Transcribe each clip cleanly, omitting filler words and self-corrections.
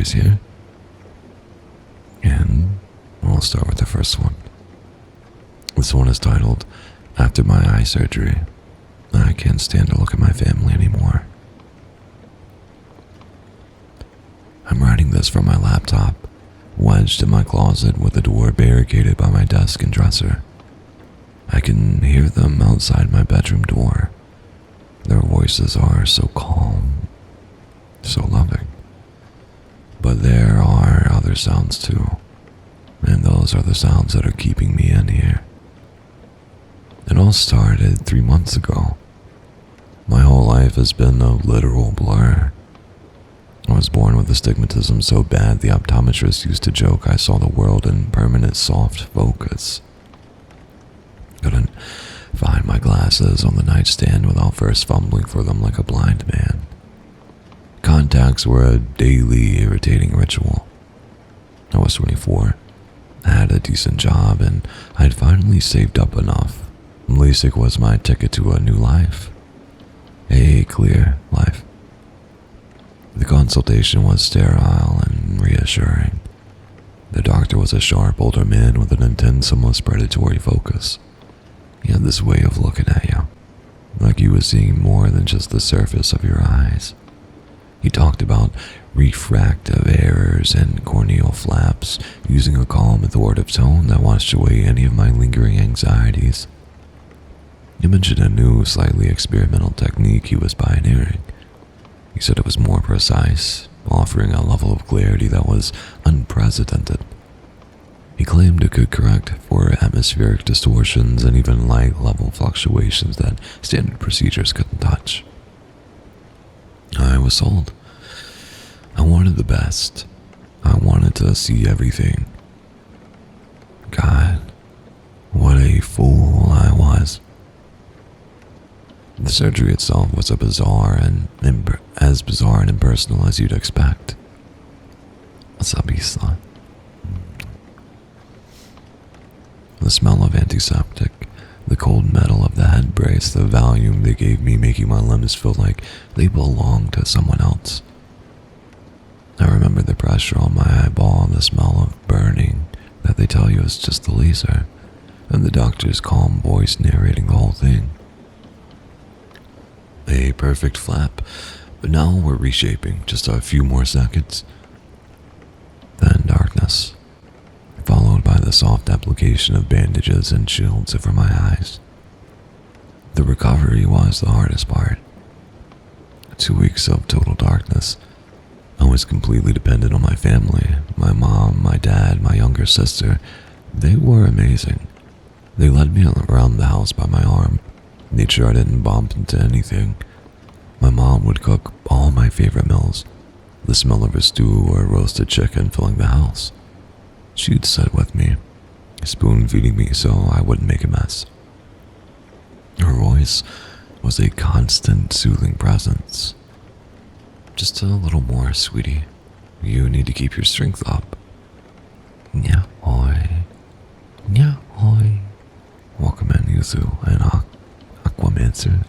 stories here. And we'll start with the first one. This one is titled, After My Eye Surgery, I Can't Stand to Look at My Family Anymore. I'm writing this from my laptop, wedged in my closet with the door barricaded by my desk and dresser. I can hear them outside my bedroom door. Their voices are so calm, so loving. But there are other sounds too, and those are the sounds that are keeping me in here. It all started 3 months ago. My whole life has been a literal blur. I was born with astigmatism so bad the optometrist used to joke I saw the world in permanent soft focus. Couldn't find my glasses on the nightstand without first fumbling for them like a blind man. Contacts were a daily irritating ritual. I was 24, I had a decent job, and I'd finally saved up enough. LASIK was my ticket to a new life. A clear life. The consultation was sterile and reassuring. The doctor was a sharp older man with an intense, almost predatory focus. He had this way of looking at you, like he was seeing more than just the surface of your eyes. He talked about refractive errors and corneal flaps, using a calm, authoritative tone that washed away any of my lingering anxieties. He mentioned a new, slightly experimental technique he was pioneering. He said it was more precise, offering a level of clarity that was unprecedented. He claimed it could correct for atmospheric distortions and even light-level fluctuations that standard procedures couldn't touch. I was sold. I wanted the best. I wanted to see everything. God, what a fool I was. The surgery itself was as bizarre and impersonal as you'd expect. What's up, Isla? The smell of antiseptic, the cold metal of the head brace, the volume they gave me making my limbs feel like they belonged to someone else. I remember the pressure on my eyeball, the smell of burning that they tell you is just the laser, and the doctor's calm voice narrating the whole thing. A perfect flap, but now we're reshaping, just a few more seconds. Then darkness, followed by the soft application of bandages and shields over my eyes. The recovery was the hardest part. 2 weeks of total darkness. I was completely dependent on my family, my mom, my dad, my younger sister. They were amazing. They led me around the house by my arm, made sure I didn't bump into anything. My mom would cook all my favorite meals, the smell of a stew or roasted chicken filling the house. She'd sit with me, spoon-feeding me so I wouldn't make a mess. Her voice was a constant, soothing presence. Just a little more, sweetie. You need to keep your strength up. Yeah, hoy. Yeah, hoy. Welcome in, Yuzu, and Aquamancer.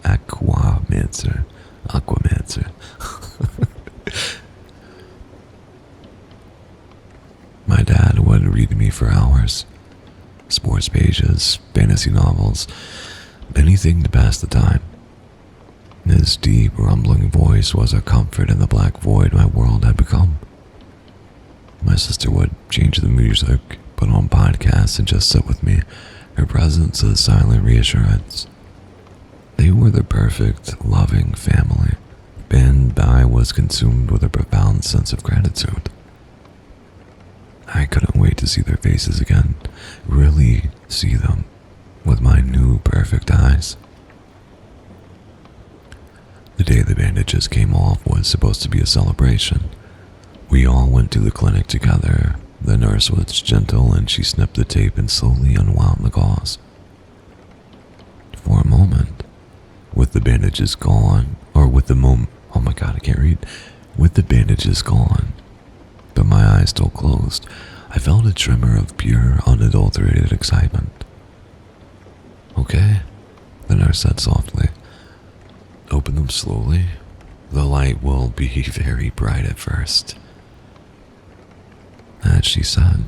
My dad would read to me for hours. Sports pages, fantasy novels, anything to pass the time. His deep, rumbling voice was a comfort in the black void my world had become. My sister would change the music, put on podcasts, and just sit with me, her presence a silent reassurance. They were the perfect, loving family, and I was consumed with a profound sense of gratitude. I couldn't wait to see their faces again, really see them with my new perfect eyes. The day the bandages came off was supposed to be a celebration. We all went to the clinic together. The nurse was gentle and she snipped the tape and slowly unwound the gauze. For a moment, with the bandages gone, with the bandages gone, but my eyes still closed, I felt a tremor of pure, unadulterated excitement. Okay, the nurse said softly. Open them slowly. The light will be very bright at first. she said.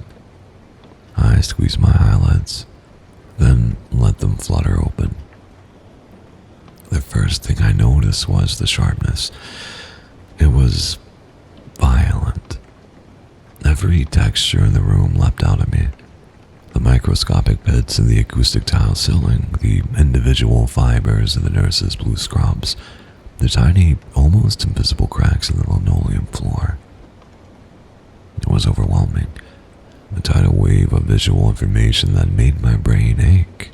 I squeezed my eyelids, then let them flutter open. The first thing I noticed was the sharpness. It was violent. Every texture in the room leapt out at me. The microscopic pits in the acoustic tile ceiling, the individual fibers in the nurse's blue scrubs, the tiny, almost invisible cracks in the linoleum floor. It was overwhelming, a tidal wave of visual information that made my brain ache.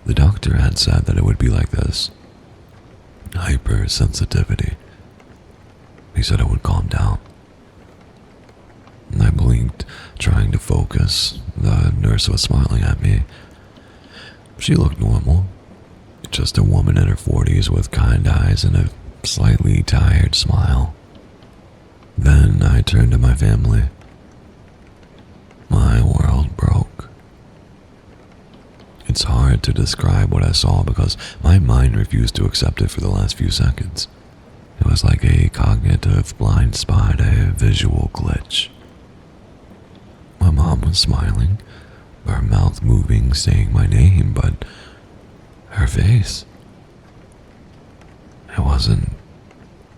The doctor had said that it would be like this. Hypersensitivity. He said it would calm down. I blinked, trying to focus. The nurse was smiling at me. She looked normal. Just a woman in her 40s with kind eyes and a slightly tired smile. Then I turned to my family. My world broke. It's hard to describe what I saw because my mind refused to accept it for the last few seconds. It was like a cognitive blind spot, a visual glitch. My mom was smiling, her mouth moving, saying my name, but her face. It wasn't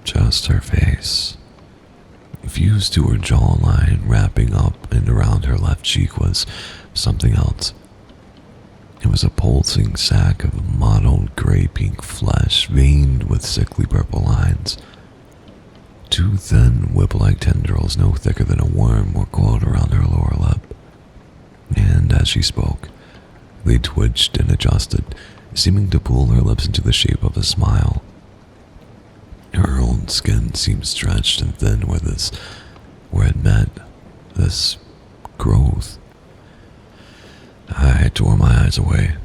just her face. Fused to her jawline, wrapping up and around her left cheek was something else. It was a pulsing sack of mottled gray-pink flesh, veined with sickly purple lines. Two thin, whip-like tendrils, no thicker than a worm, were coiled around her lower lip. And as she spoke, they twitched and adjusted, seeming to pull her lips into the shape of a smile. Her old skin seemed stretched and thin where it met this growth. I tore my eyes away,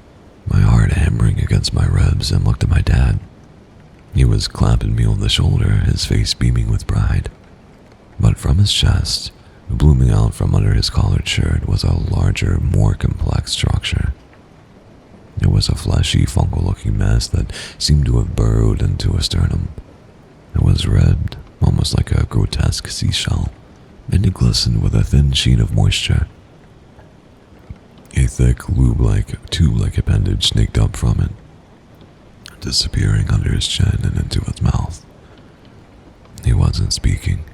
my heart hammering against my ribs, and looked at my dad. He was clapping me on the shoulder, his face beaming with pride. But from his chest, blooming out from under his collared shirt, was a larger, more complex structure. It was a fleshy, fungal-looking mess that seemed to have burrowed into a sternum. It was ribbed, almost like a grotesque seashell, and it glistened with a thin sheen of moisture. A thick, tube-like appendage snaked up from it, disappearing under his chin and into his mouth. He wasn't speaking.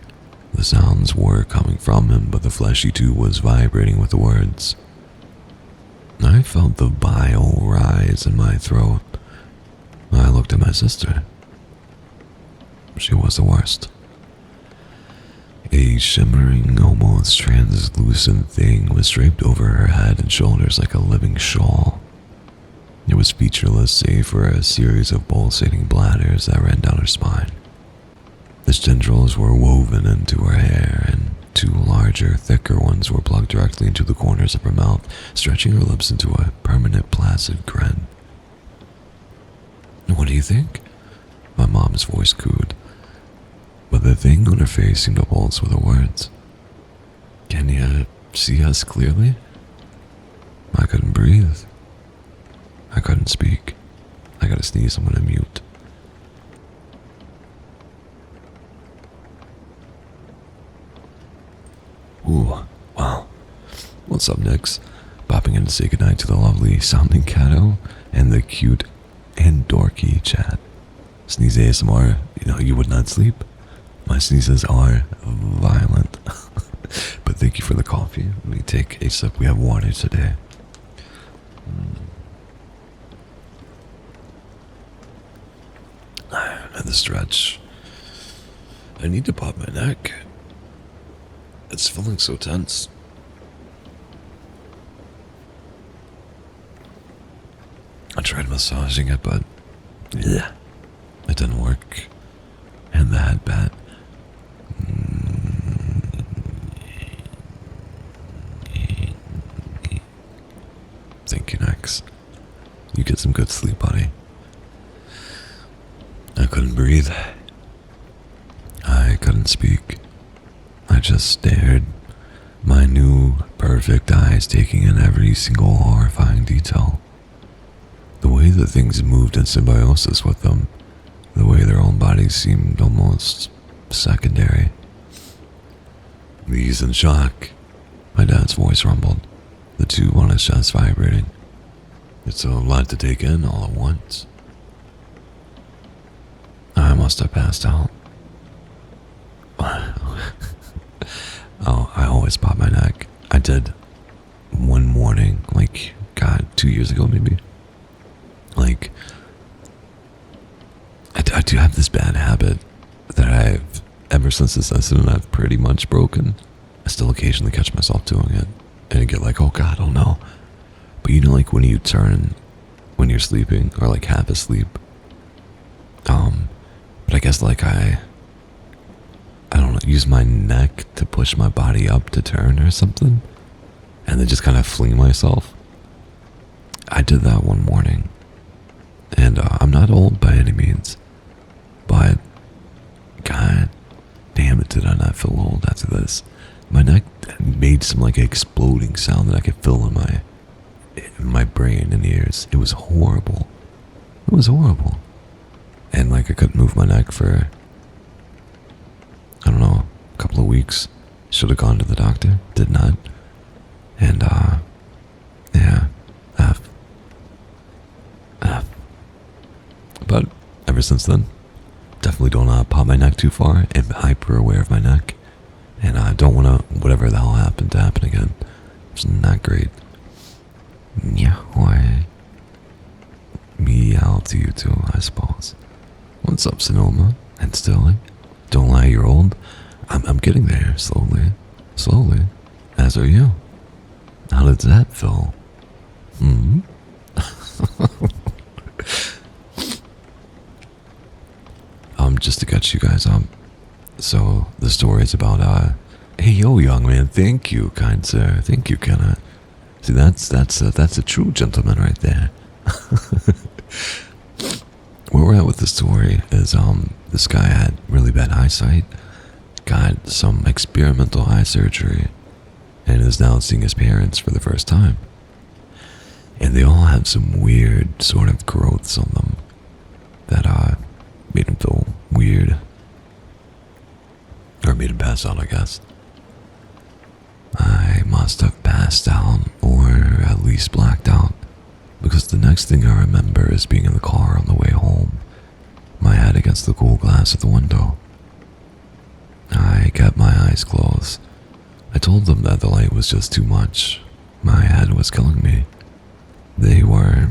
The sounds were coming from him, but the fleshy tube was vibrating with the words. I felt the bile rise in my throat. I looked at my sister. She was the worst. A shimmering, almost translucent thing was draped over her head and shoulders like a living shawl. It was featureless save for a series of pulsating bladders that ran down her spine. The tendrils were woven into her hair, and two larger, thicker ones were plugged directly into the corners of her mouth, stretching her lips into a permanent placid grin. "What do you think?" My mom's voice cooed. But the thing on her face seemed to pulse with the words. "Can you see us clearly?" I couldn't breathe. I couldn't speak. I gotta sneeze, I'm gonna mute. Ooh, wow. What's up next? Popping in to say goodnight to the lovely sounding Cato and the cute and dorky chat. Sneeze ASMR, you would not sleep. My sneezes are violent. But thank you for the coffee. Let me take a sip. We have water today. Another stretch. I need to pop my neck. It's feeling so tense. I tried massaging it, but yeah, it didn't work. And the headband. Thank you, Nex. You get some good sleep, buddy. I couldn't breathe. I couldn't speak. I just stared, my new, perfect eyes taking in every single horrifying detail. The way that things moved in symbiosis with them, the way their own bodies seemed almost secondary. These in shock, My dad's voice rumbled, the tube on his chest vibrating. It's a lot to take in all at once. I must have passed out. Oh, I always pop my neck. I did one morning, like, God, 2 years ago maybe. Like, I do have this bad habit that ever since this incident, I've pretty much broken. I still occasionally catch myself doing it. And I get like, oh God, oh no. But you know, like when you turn, when you're sleeping, or like half asleep. But I guess like I don't know, use my neck to push my body up to turn or something. And then just kind of fling myself. I did that one morning. And I'm not old by any means. But, God damn it, did I not feel old after this. My neck made some like exploding sound that I could feel in my brain and ears. It was horrible. It was horrible. And like I couldn't move my neck for, I don't know, a couple of weeks. Should have gone to the doctor. Did not. And yeah, F. But ever since then, definitely don't pop my neck too far. I'm hyper aware of my neck. And I don't want to, whatever the hell happened to happen again. It's not great. Yeah, why? Meow to you too, I suppose. What's up, Sonoma and Stilly? Don't lie, you're old. I'm getting there, slowly. Slowly. As are you. How did that feel? Just to catch you guys up. So, the story is about, hey, yo, young man, thank you, kind sir. Thank you, Kenneth. See, that's a true gentleman right there. Where we're at with the story is, this guy had really bad eyesight, got some experimental eye surgery, and is now seeing his parents for the first time. And they all have some weird sort of growths on them that, made him feel weird. Or made him pass out, I guess. I must have passed out, or at least blacked out, because the next thing I remember is being in the car on the way home, my head against the cool glass of the window. I kept my eyes closed. I told them that the light was just too much. My head was killing me. They were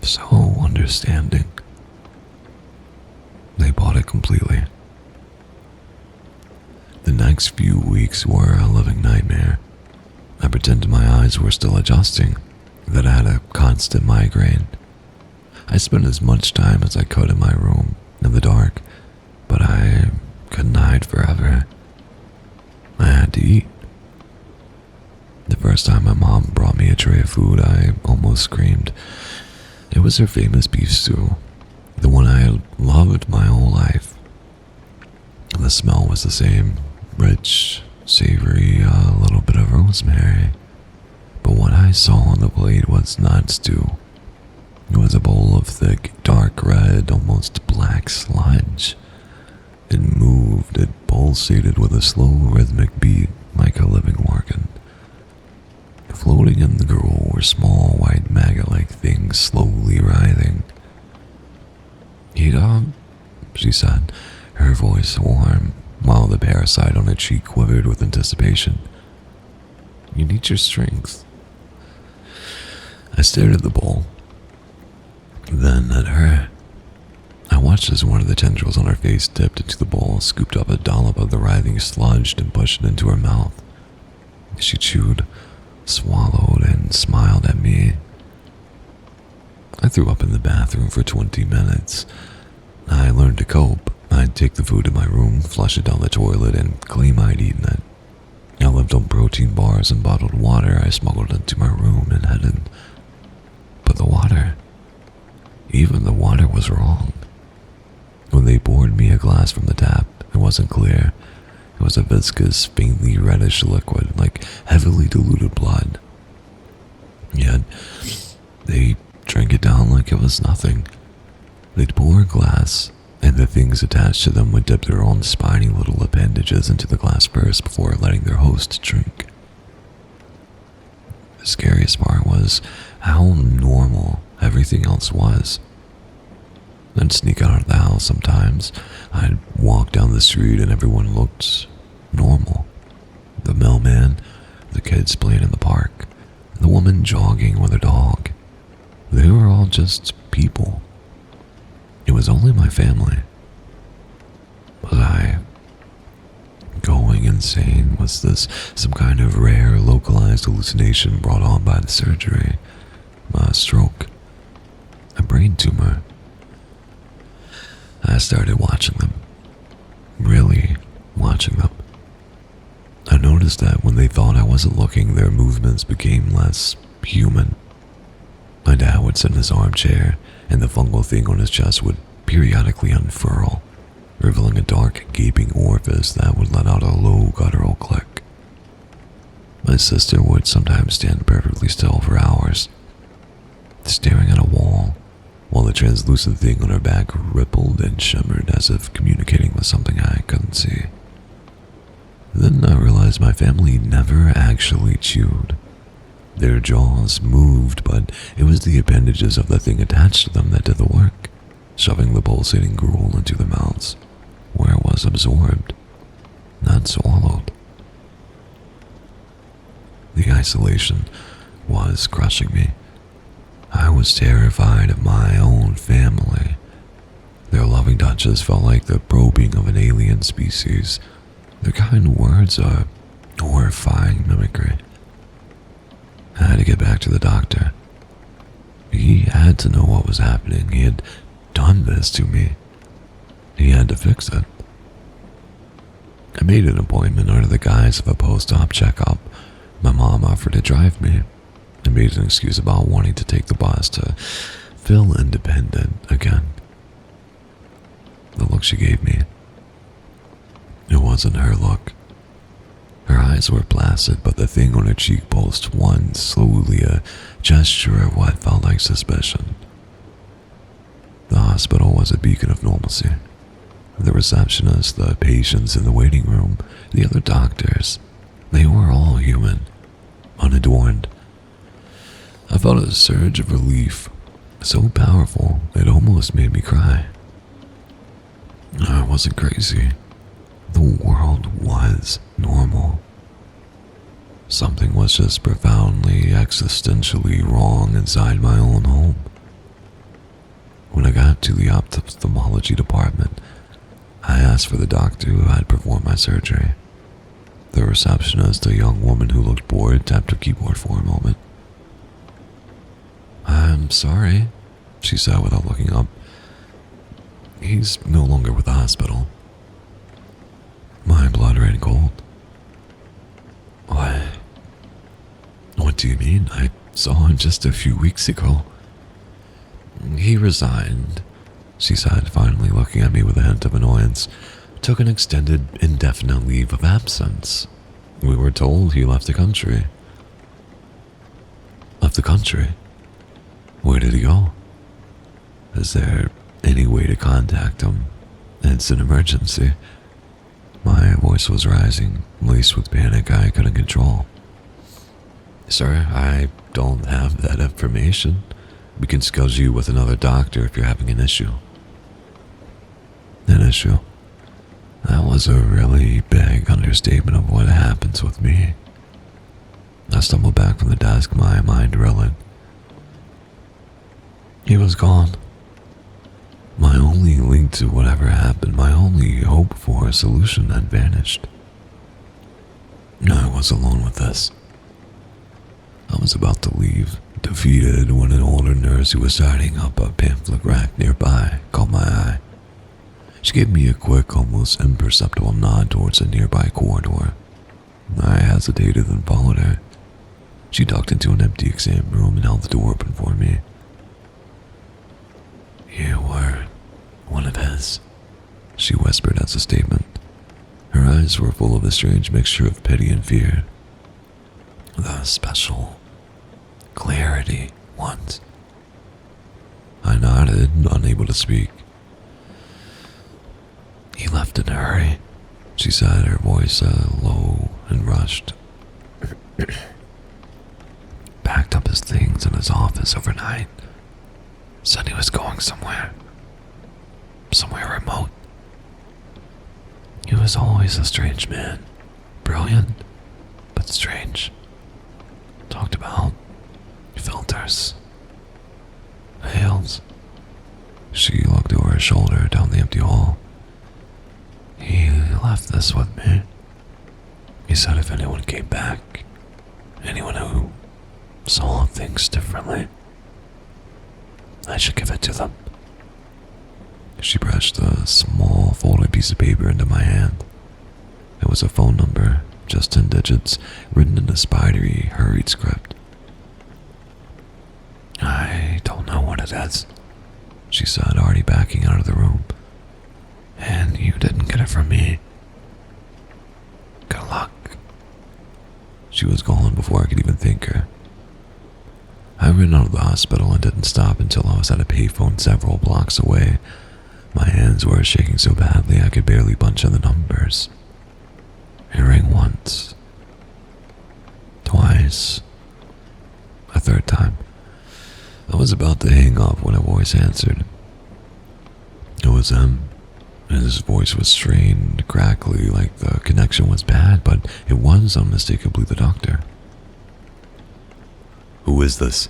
so understanding. They bought it completely. The next few weeks were a living nightmare. I pretended my eyes were still adjusting, that I had a constant migraine. I spent as much time as I could in my room, in the dark, but I couldn't hide forever. I had to eat. The first time my mom brought me a tray of food, I almost screamed. It was her famous beef stew, the one I had loved my whole life. The smell was the same, rich, savory, a little bit of rosemary. But what I saw on the plate was not stew. It was a bowl of thick, dark red, almost black sludge. It moved, it pulsated with a slow, rhythmic beat like a living organ. Floating in the gruel were small, white maggot-like things slowly writhing. "Eat up," she said, her voice warm, while the parasite on her cheek quivered with anticipation. "You need your strength." I stared at the bowl, then at her. I watched as one of the tendrils on her face dipped into the bowl, scooped up a dollop of the writhing sludge, and pushed it into her mouth. She chewed, swallowed, and smiled at me. I threw up in the bathroom for 20 minutes. I learned to cope. I'd take the food in my room, flush it down the toilet, and claim I'd eaten it. I lived on protein bars and bottled water I smuggled into my room and hidden. But the water, even the water was wrong. When they poured me a glass from the tap, it wasn't clear. It was a viscous, faintly reddish liquid, like heavily diluted blood. Yet, they drank it down like it was nothing. They'd pour a glass, and the things attached to them would dip their own spiny little appendages into the glass first before letting their host drink. The scariest part was how normal everything else was. I'd sneak out of the house sometimes. I'd walk down the street and everyone looked normal. The mailman, the kids playing in the park, the woman jogging with her dog. They were all just people. It was only my family. Was I going insane? Was this some kind of rare, localized hallucination brought on by the surgery? A stroke? A brain tumor? I started watching them. Really watching them. I noticed that when they thought I wasn't looking, their movements became less human. My dad would sit in his armchair, and the fungal thing on his chest would periodically unfurl, revealing a dark, gaping orifice that would let out a low, guttural click. My sister would sometimes stand perfectly still for hours, staring at a wall, while the translucent thing on her back rippled and shimmered as if communicating with something I couldn't see. Then I realized my family never actually chewed. Their jaws moved, but it was the appendages of the thing attached to them that did the work, shoving the pulsating gruel into their mouths, where it was absorbed, not swallowed. The isolation was crushing me. I was terrified of my own family. Their loving touches felt like the probing of an alien species. Their kind words are horrifying mimicry. I had to get back to the doctor. He had to know what was happening. He had done this to me. He had to fix it. I made an appointment under the guise of a post-op checkup. My mom offered to drive me. I made an excuse about wanting to take the bus to feel independent again. The look she gave me, it wasn't her look. Her eyes were placid, but the thing on her cheek pulsed once, slowly, a gesture of what felt like suspicion. The hospital was a beacon of normalcy. The receptionist, the patients in the waiting room, the other doctors, they were all human, unadorned. I felt a surge of relief, so powerful it almost made me cry. I wasn't crazy. The world was normal. Something was just profoundly, existentially wrong inside my own home. When I got to the ophthalmology department, I asked for the doctor who had performed my surgery. The receptionist, a young woman who looked bored, tapped her keyboard for a moment. "I'm sorry," she said without looking up. "He's no longer with the hospital." My blood ran cold. What do you mean? I saw him just a few weeks ago." "He resigned," she said, finally looking at me with a hint of annoyance. "Took an extended, indefinite leave of absence. We were told he left the country." "Left the country? Where did he go? Is there any way to contact him? It's an emergency." My voice was rising, laced with panic I couldn't control. "Sir, I don't have that information. We can schedule you with another doctor if you're having an issue." An issue? That was a really big understatement of what happens with me. I stumbled back from the desk, my mind reeling. He was gone. My only link to whatever happened, my only hope for a solution had vanished. I was alone with this. I was about to leave, defeated, when an older nurse who was setting up a pamphlet rack nearby caught my eye. She gave me a quick, almost imperceptible nod towards a nearby corridor. I hesitated and followed her. She ducked into an empty exam room and held the door open for me. "You were one of his," she whispered as a statement. Her eyes were full of a strange mixture of pity and fear. "The special clarity ones." I nodded, unable to speak. "He left in a hurry," she said, her voice low and rushed. his office overnight. Said he was going somewhere remote. He was always a strange man. Brilliant, but strange. Talked about filters, veils. She looked over her shoulder down the empty hall. He left this with me. He said if anyone came back, anyone who saw things differently, I should give it to them. She brushed a small folded piece of paper into my hand. It was a phone number, just 10 digits, written in a spidery, hurried script. I don't know what it is, she said, already backing out of the room. And you didn't get it from me. Good luck. She was gone before I could even thank her. I ran out of the hospital and didn't stop until I was at a payphone several blocks away. My hands were shaking so badly I could barely punch in the numbers. It rang once, twice, a third time. I was about to hang up when a voice answered. It was him. His voice was strained, crackly, like the connection was bad, but it was unmistakably the doctor. Who is this?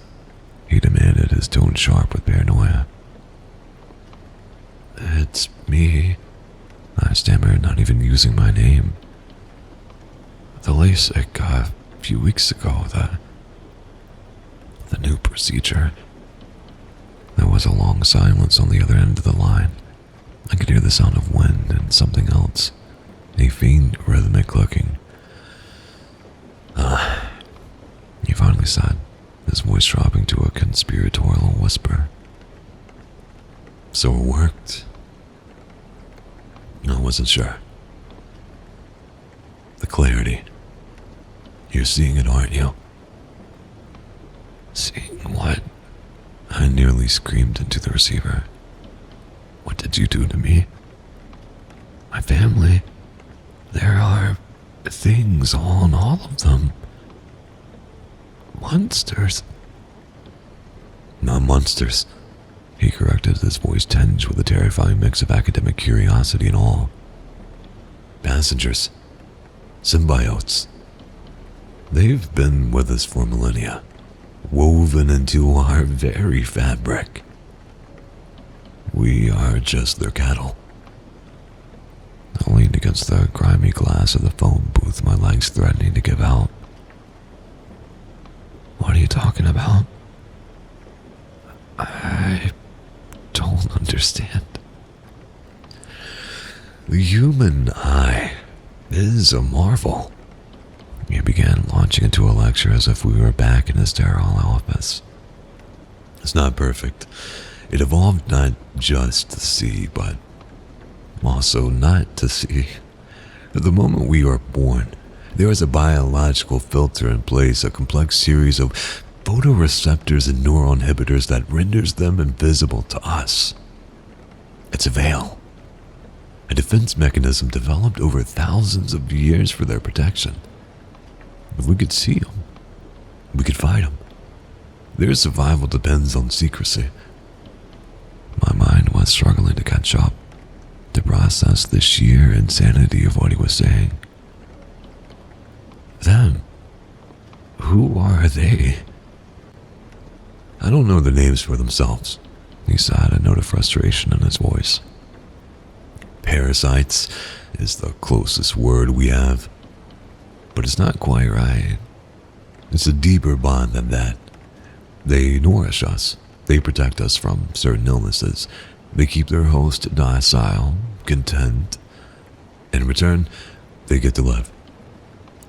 He demanded, his tone sharp with paranoia. It's me, I stammered, not even using my name. The LASIK, a few weeks ago, the new procedure. There was a long silence on the other end of the line. I could hear the sound of wind and something else, a faint rhythmic clicking. He finally said, his voice dropping to a conspiratorial whisper. So it worked? I wasn't sure. The clarity. You're seeing it, aren't you? Seeing what? I nearly screamed into the receiver. What did you do to me? My family. There are things on all of them. Monsters. Not monsters, he corrected, his voice tinged with a terrifying mix of academic curiosity and awe. Passengers. Symbiotes. They've been with us for millennia, woven into our very fabric. We are just their cattle. I leaned against the grimy glass of the phone booth, my legs threatening to give out. What are you talking about? I don't understand. The human eye is a marvel. He began launching into a lecture as if we were back in his sterile office. It's not perfect. It evolved not just to see, but also not to see. At the moment we are born, there is a biological filter in place, a complex series of photoreceptors and neuron inhibitors that renders them invisible to us. It's a veil, a defense mechanism developed over thousands of years for their protection. If we could see them, we could fight them. Their survival depends on secrecy. My mind was struggling to catch up, to process the sheer insanity of what he was saying. Them? Who are they? I don't know their names for themselves, he said, a note of frustration in his voice. Parasites is the closest word we have, but it's not quite right. It's a deeper bond than that. They nourish us. They protect us from certain illnesses. They keep their host docile, content. In return, they get to live.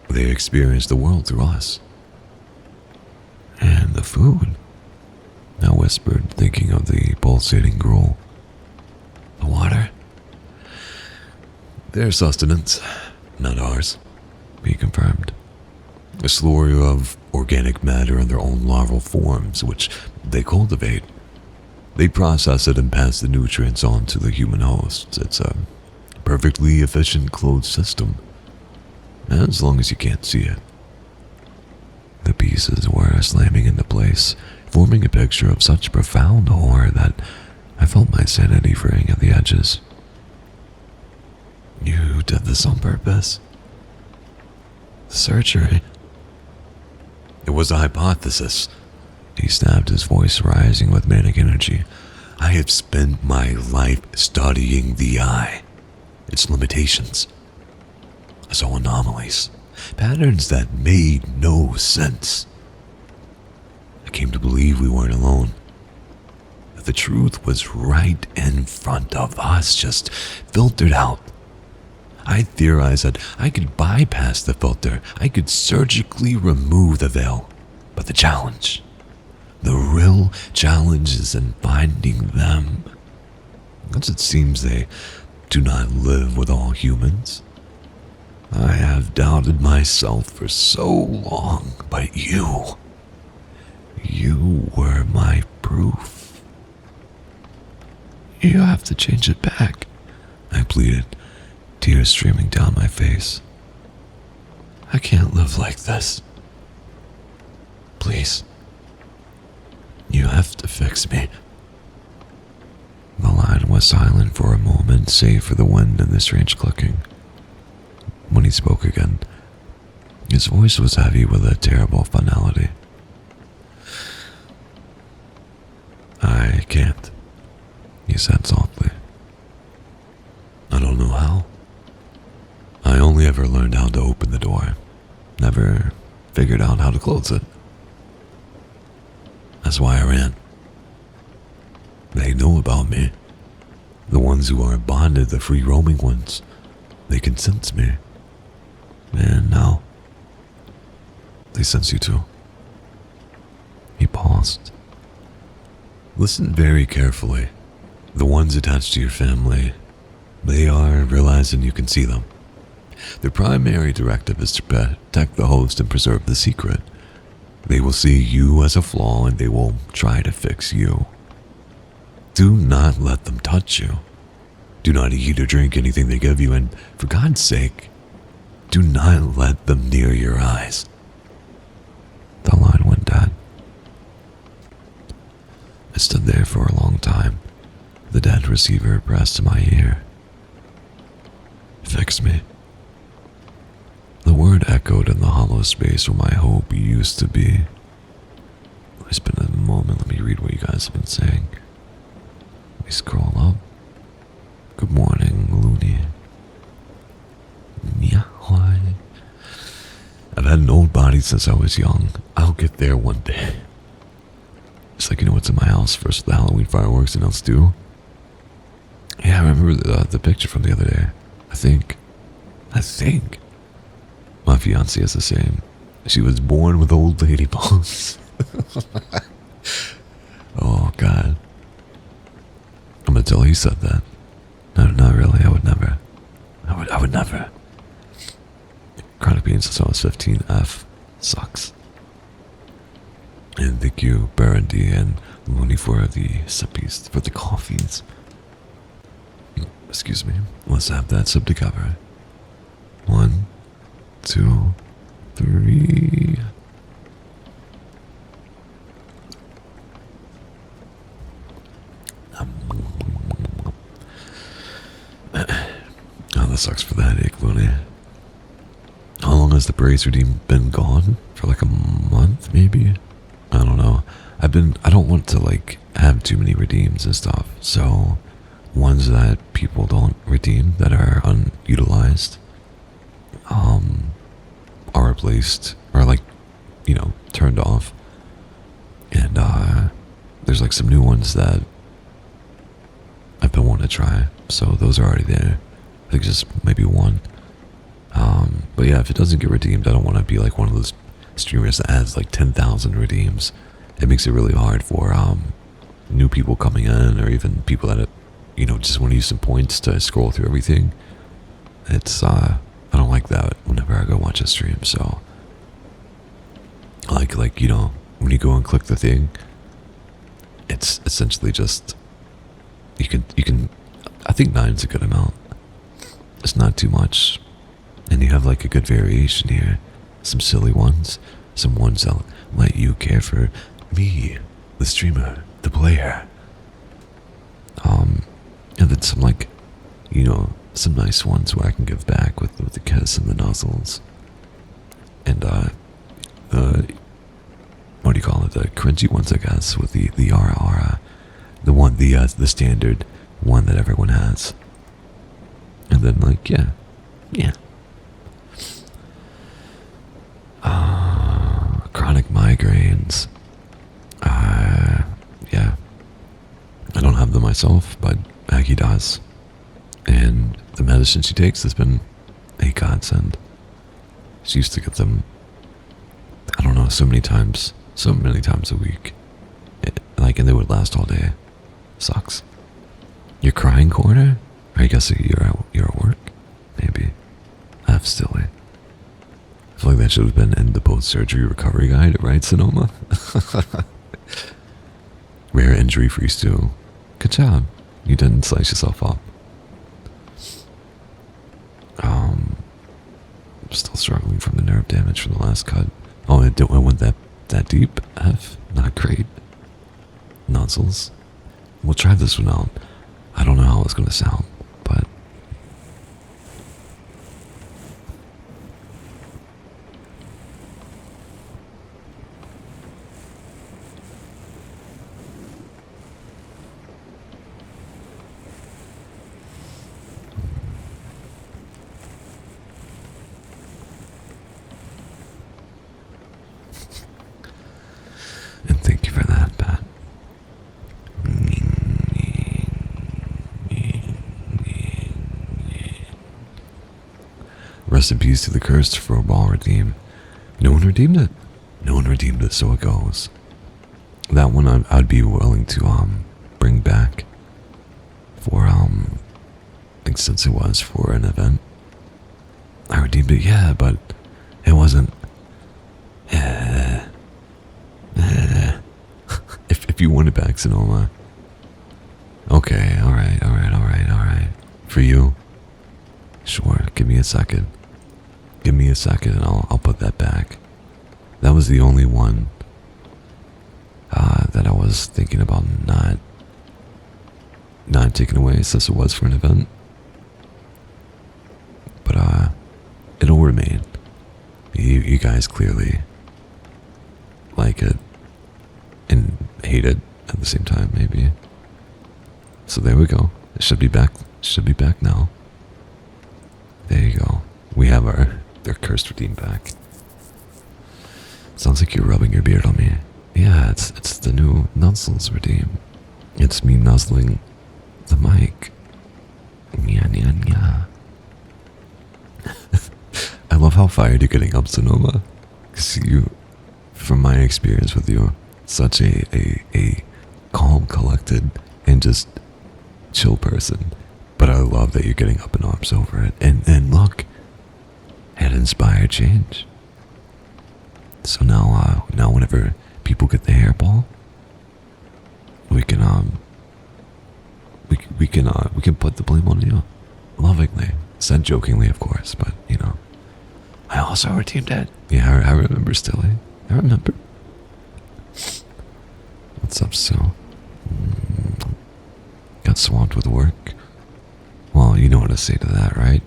They experience the world through us. And the food, I whispered, thinking of the pulsating gruel. The water? Their sustenance, not ours, he confirmed. A slurry of organic matter in their own larval forms, which they cultivate. They process it and pass the nutrients on to the human host. It's a perfectly efficient closed system, as long as you can't see it. The pieces were slamming into place, forming a picture of such profound horror that I felt my sanity fraying at the edges. You did this on purpose? The surgery? It was a hypothesis. He snapped, his voice rising with manic energy. I have spent my life studying the eye, its limitations. I saw anomalies, patterns that made no sense. I came to believe we weren't alone. That the truth was right in front of us, just filtered out. I theorized that I could bypass the filter. I could surgically remove the veil. But the challenge, the real challenge, is in finding them. As it seems they do not live with all humans. I have doubted myself for so long, but you were my proof. You have to change it back, I pleaded, tears streaming down my face. I can't live like this. Please. You have to fix me. The line was silent for a moment, save for the wind and the strange clicking. When he spoke again, his voice was heavy with a terrible finality. I can't, he said softly. I don't know how. I only ever learned how to open the door, never figured out how to close it. That's why I ran. They know about me. The ones who are bonded, the free roaming ones. They can sense me. And now, they sense you too. He paused. Listen very carefully. The ones attached to your family, they are realizing you can see them. Their primary directive is to protect the host and preserve the secret. They will see you as a flaw and they will try to fix you. Do not let them touch you. Do not eat or drink anything they give you, and for God's sake, do not let them near your eyes. The line went dead. I stood there for a long time, the dead receiver pressed to my ear. Fix me. The word echoed in the hollow space where my hope used to be. It's been a moment. Let me read what you guys have been saying. Let me scroll up. Good morning, Looney. Yeah, why? I've had an old body since I was young. I'll get there one day. It's like, you know what's in my house first, the Halloween fireworks and else do? Yeah, I remember the picture from the other day. I think. My fiancée is the same. She was born with old lady bones. Oh, God. I'm gonna tell her he said that. No, not really. I would never. I would never. Chronic pain since I was 15. F. Sucks. And thank you, Barandy and Looney, for the sippies, for the coffees. Excuse me. Let's have that sip together. 1, 2, 3. Oh, that sucks for the headache, Looney. How long has the Braves redeem been gone? For like a month, maybe? I don't know. I don't want to like have too many redeems and stuff. So ones that people don't redeem that are unutilized are replaced or like, you know, turned off. And there's like some new ones that I've been wanting to try. So those are already there. I think just maybe one. But yeah, if it doesn't get redeemed, I don't want to be like one of those streamers that has like 10,000 redeems. It makes it really hard for new people coming in, or even people that you know just want to use some points to scroll through everything. It's I don't like that whenever I go watch a stream. So like you know, when you go and click the thing, it's essentially just you can I think 9's a good amount. It's not too much. And you have like a good variation here. Some silly ones, some ones that let you care for me the streamer, the player. And then some like, some nice ones where I can give back with the kiss and the nuzzles. And the what do you call it? The cringy ones, I guess, with the ara, the standard one that everyone has. And then like yeah. Chronic migraines. Yeah. I don't have them myself, but Aggie does. And the medicine she takes has been a godsend. She used to get them, I don't know, so many times a week. And they would last all day. Sucks. Your crying corner? I guess you're at work? Maybe. That's silly. I feel like that should have been in the post-surgery recovery guide, right, Sonoma? Rare injury-free stew. Good job. You didn't slice yourself up. I'm still struggling from the nerve damage from the last cut. Oh, it went that deep? F? Not great. Nozzles. We'll try this one out. I don't know how it's gonna sound, but... And thank you for that, Pat. Rest in peace to the cursed Ball redeem. No one redeemed it. No one redeemed it, so it goes. That one I'd be willing to bring back for like since it was for an event. I redeemed it, yeah, but it wasn't. If you want it back, Sonoma. Okay, alright. For you, sure. Give me a second. And I'll put that back. That was the only one that I was thinking about not taking away since it was for an event. But it'll remain. You guys clearly like it and hate it at the same time, maybe. So there we go. It should be back. Now. There you go. We have their cursed redeem back. Sounds like you're rubbing your beard on me. Yeah, it's the new Nuzzles redeem. It's me nuzzling the mic. Nya. I love how fired you're getting up, Sonoma. Because you, from my experience with you, such a calm, collected, and just chill person. But I love that you're getting up in arms over it. And look, it inspired change. So now whenever people get the hairball, we can put the blame on you, lovingly, said jokingly, of course. But I also redeemed it. Yeah, I remember, Stilly. I remember. What's up, Sil? Got swamped with work. Well, you know what to say to that, right?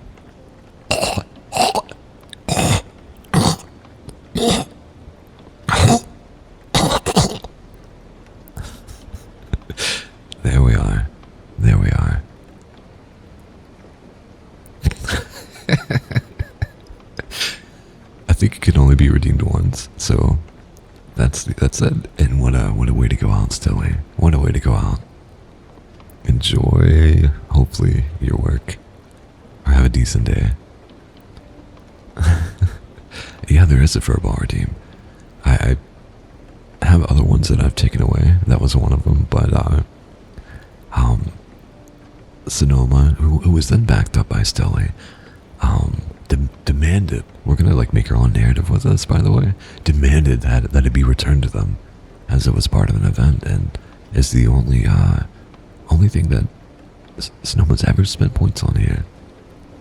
There we are. I think it can only be redeemed once, so that's it. And what a way to go out, Stilly. What a way to go out. Enjoy, hopefully, your work. Or have a decent day. Yeah, there is a furball redeem. I have other ones that I've taken away. That was one of them, but Sonoma, who was then backed up by Stelly, demanded, we're gonna make our own narrative with this, by the way, demanded that it be returned to them, as it was part of an event, and is the only thing that Sonoma's ever spent points on here.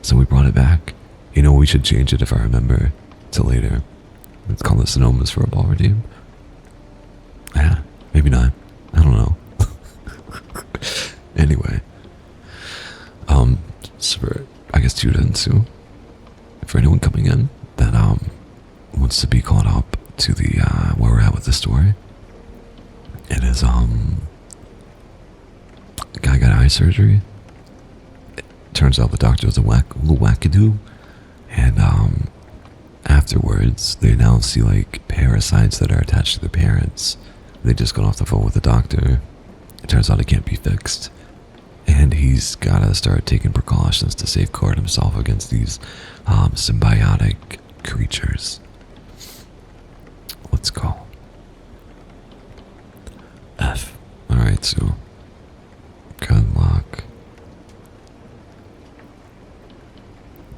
So we brought it back. We should change it if I remember till later. Let's call it Sonoma's for a ball redeem. Yeah, maybe not. Anyway, so for, I guess tune into for anyone coming in that wants to be caught up to the where we're at with the story. It is a guy got eye surgery. It turns out the doctor was a little wackadoo, and afterwards they now see like parasites that are attached to their parents. They just got off the phone with the doctor. It turns out it can't be fixed, and he's gotta start taking precautions to safeguard himself against these symbiotic creatures. Let's go. F. Alright, so good luck.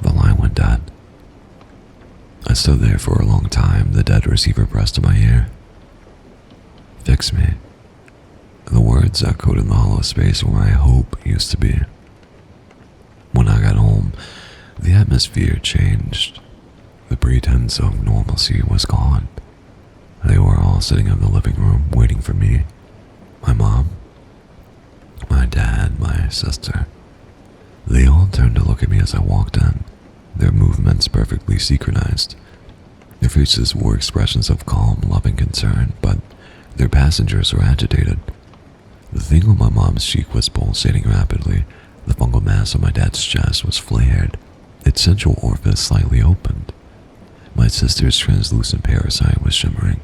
The line went dead. I stood there for a long time, the dead receiver pressed to my ear. Fix me. The words echoed in the hollow space where my hope used to be. When I got home, the atmosphere changed. The pretense of normalcy was gone. They were all sitting in the living room waiting for me. My mom, my dad, my sister. They all turned to look at me as I walked in, their movements perfectly synchronized. Their faces wore expressions of calm, loving concern, but their passengers were agitated. The thing on my mom's cheek was pulsating rapidly. The fungal mass on my dad's chest was flared, its central orifice slightly opened. My sister's translucent parasite was shimmering,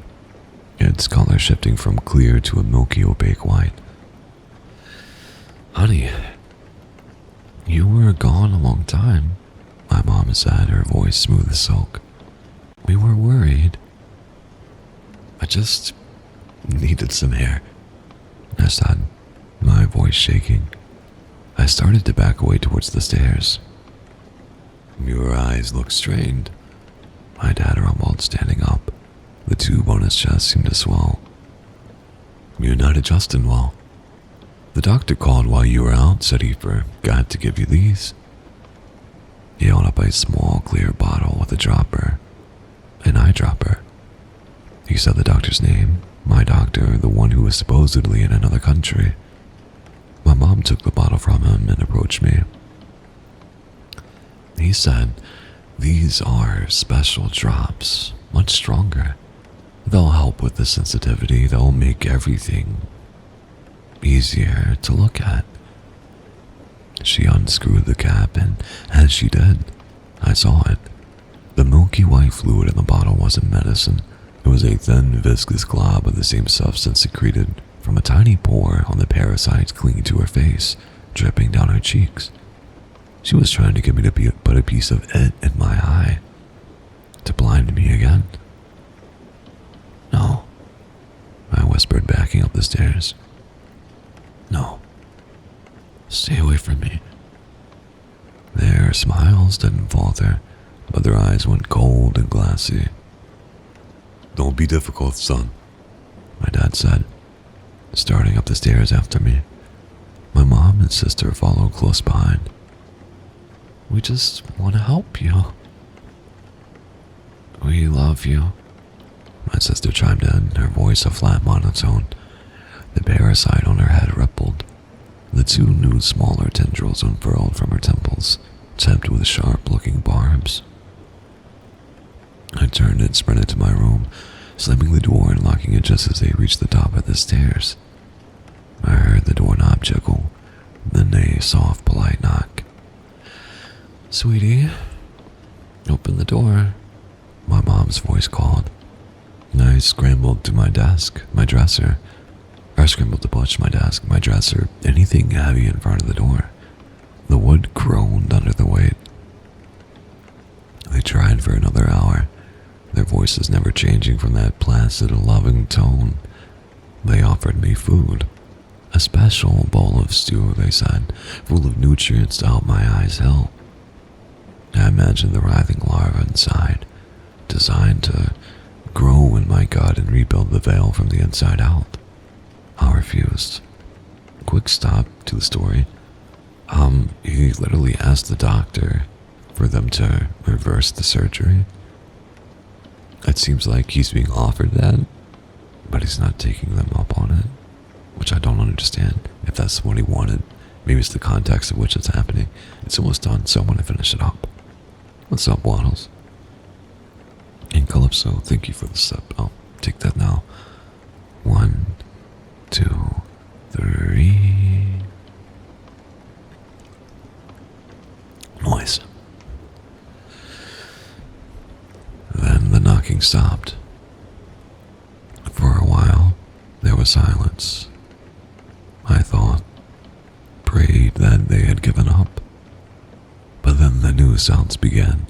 its color shifting from clear to a milky opaque white. Honey, you were gone a long time, my mom said, her voice smooth as silk. We were worried. I just needed some air, I said, my voice shaking. I started to back away towards the stairs. Your eyes look strained, my dad rumbled, standing up. The tube on his chest seemed to swell. You're not adjusting well. The doctor called while you were out, said he forgot to give you these. He held up a small, clear bottle with a dropper, an eyedropper. He said the doctor's name, my doctor, the one who was supposedly in another country. My mom took the bottle from him and approached me. He said, these are special drops, much stronger. They'll help with the sensitivity. They'll make everything easier to look at. She unscrewed the cap, and as she did, I saw it. The milky white fluid in the bottle wasn't medicine. It was a thin, viscous glob of the same substance secreted from a tiny pore on the parasite clinging to her face, dripping down her cheeks. She was trying to get me to put a piece of it in my eye, to blind me again. No, I whispered, backing up the stairs. No, stay away from me. Their smiles didn't falter, but their eyes went cold and glassy. Don't be difficult, son, my dad said, starting up the stairs after me. My mom and sister followed close behind. We just want to help you. We love you, my sister chimed in, her voice a flat monotone. The parasite on her head rippled. The two new smaller tendrils unfurled from her temples, tipped with sharp-looking barbs. I turned and sprinted to my room, slamming the door and locking it just as they reached the top of the stairs. I heard the doorknob jiggle, then a soft, polite knock. Sweetie, open the door, my mom's voice called. I scrambled to my desk, my dresser. I scrambled to push my desk, my dresser, anything heavy in front of the door. The wood groaned under the weight. They tried for another hour, their voices never changing from that placid, loving tone. They offered me food. A special bowl of stew, they said, full of nutrients to help my eyes heal. I imagined the writhing larva inside, designed to grow in my gut and rebuild the veil from the inside out. I refused. Quick stop to the story. He literally asked the doctor for them to reverse the surgery. It seems like he's being offered that, but he's not taking them up on it, which I don't understand. If that's what he wanted, Maybe it's the context of which it's happening. It's almost done, so I'm going to finish it up. What's up, Waddles? And Calypso, thank you for the sub. I'll take that now. 1, 2, 3. Noise. Then the knocking stopped. For a while, there was silence. I thought, prayed that they had given up. But then the new sounds began.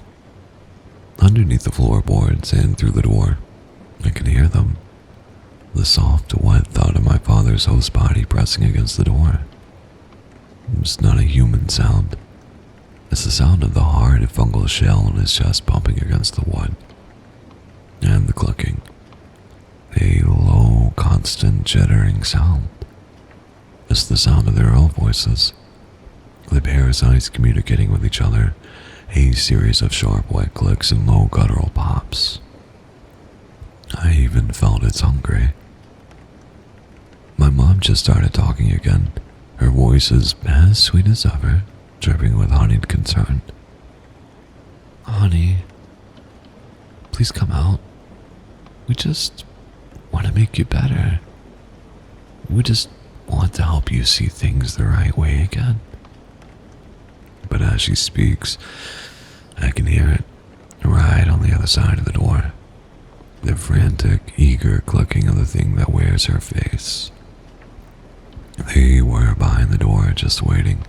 Underneath the floorboards and through the door, I could hear them. The soft, wet thud of my father's host body pressing against the door. It was not a human sound. It's the sound of the hard fungal shell in his chest bumping against the wood. And the clucking. A low, constant, jittering sound. It's the sound of their own voices. The parasites communicating with each other. A series of sharp, wet clicks and low, guttural pops. I even felt it's hungry. My mom just started talking again. Her voice is as sweet as ever, dripping with honeyed concern. Honey, please come out. We just want to make you better. We just want to help you see things the right way again. But as she speaks, I can hear it right on the other side of the door. The frantic, eager clucking of the thing that wears her face. They were behind the door, just waiting.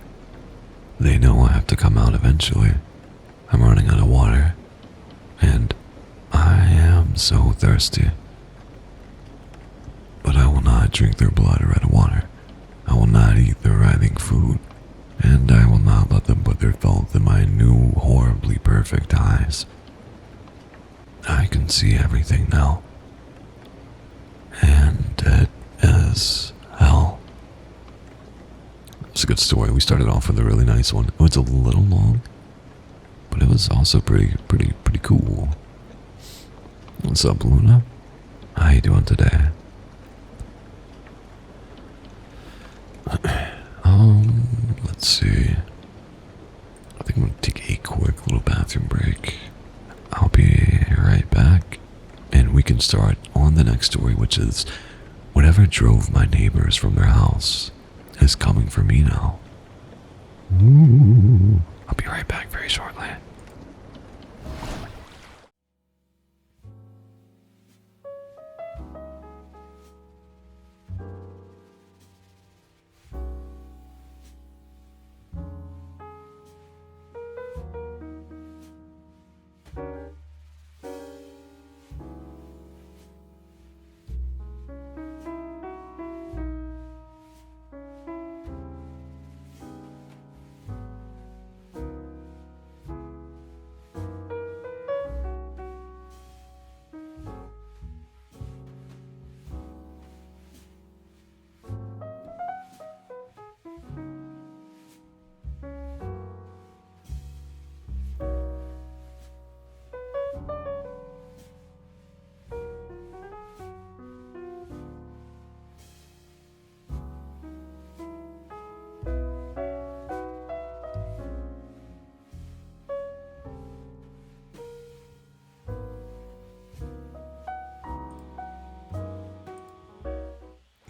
They know I have to come out eventually. I'm running out of water, and I am so thirsty. But I will not drink their blood or red water. I will not eat their writhing food, and I will not let them put their filth in my new, horribly perfect eyes. I can see everything now, and it is hell. It's a good story. We started off with a really nice one. It was a little long, but it was also pretty cool. What's up, Luna? How you doing today? Let's see. I think I'm gonna take a quick little bathroom break. I'll be right back, and we can start on the next story, which is whatever drove my neighbors from their house is coming for me now. Ooh. I'll be right back very shortly.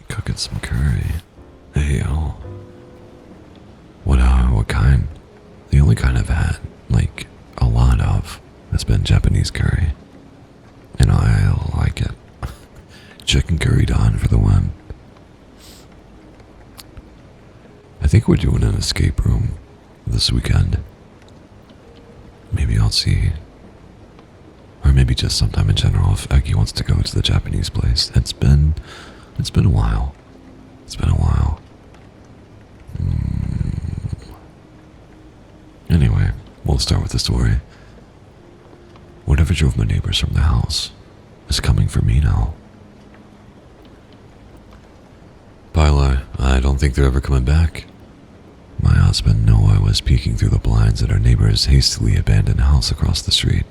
Cooking some curry. Hey, yo. What kind? The only kind I've had, like, a lot of, has been Japanese curry. And I like it. Chicken curry done for the win. I think we're doing an escape room this weekend. Maybe I'll see. Or maybe just sometime in general if Eggy wants to go to the Japanese place. It's been a while. Anyway, we'll start with the story. Whatever drove my neighbors from the house is coming for me now. Paila, I don't think they're ever coming back. My husband Noah was peeking through the blinds at our neighbor's hastily abandoned house across the street.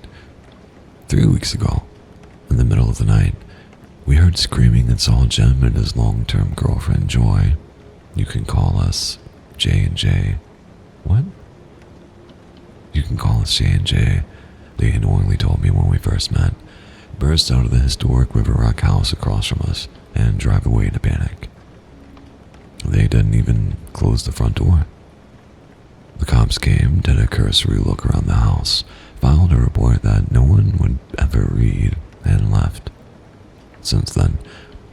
3 weeks ago, in the middle of the night, we heard screaming and saw Jim and his long-term girlfriend Joy. You can call us J&J. What? You can call us J&J. They annoyingly told me when we first met, burst out of the historic River Rock house across from us and drive away in a panic. They didn't even close the front door. The cops came, did a cursory look around the house, filed a report that no one would ever read, and left. Since then,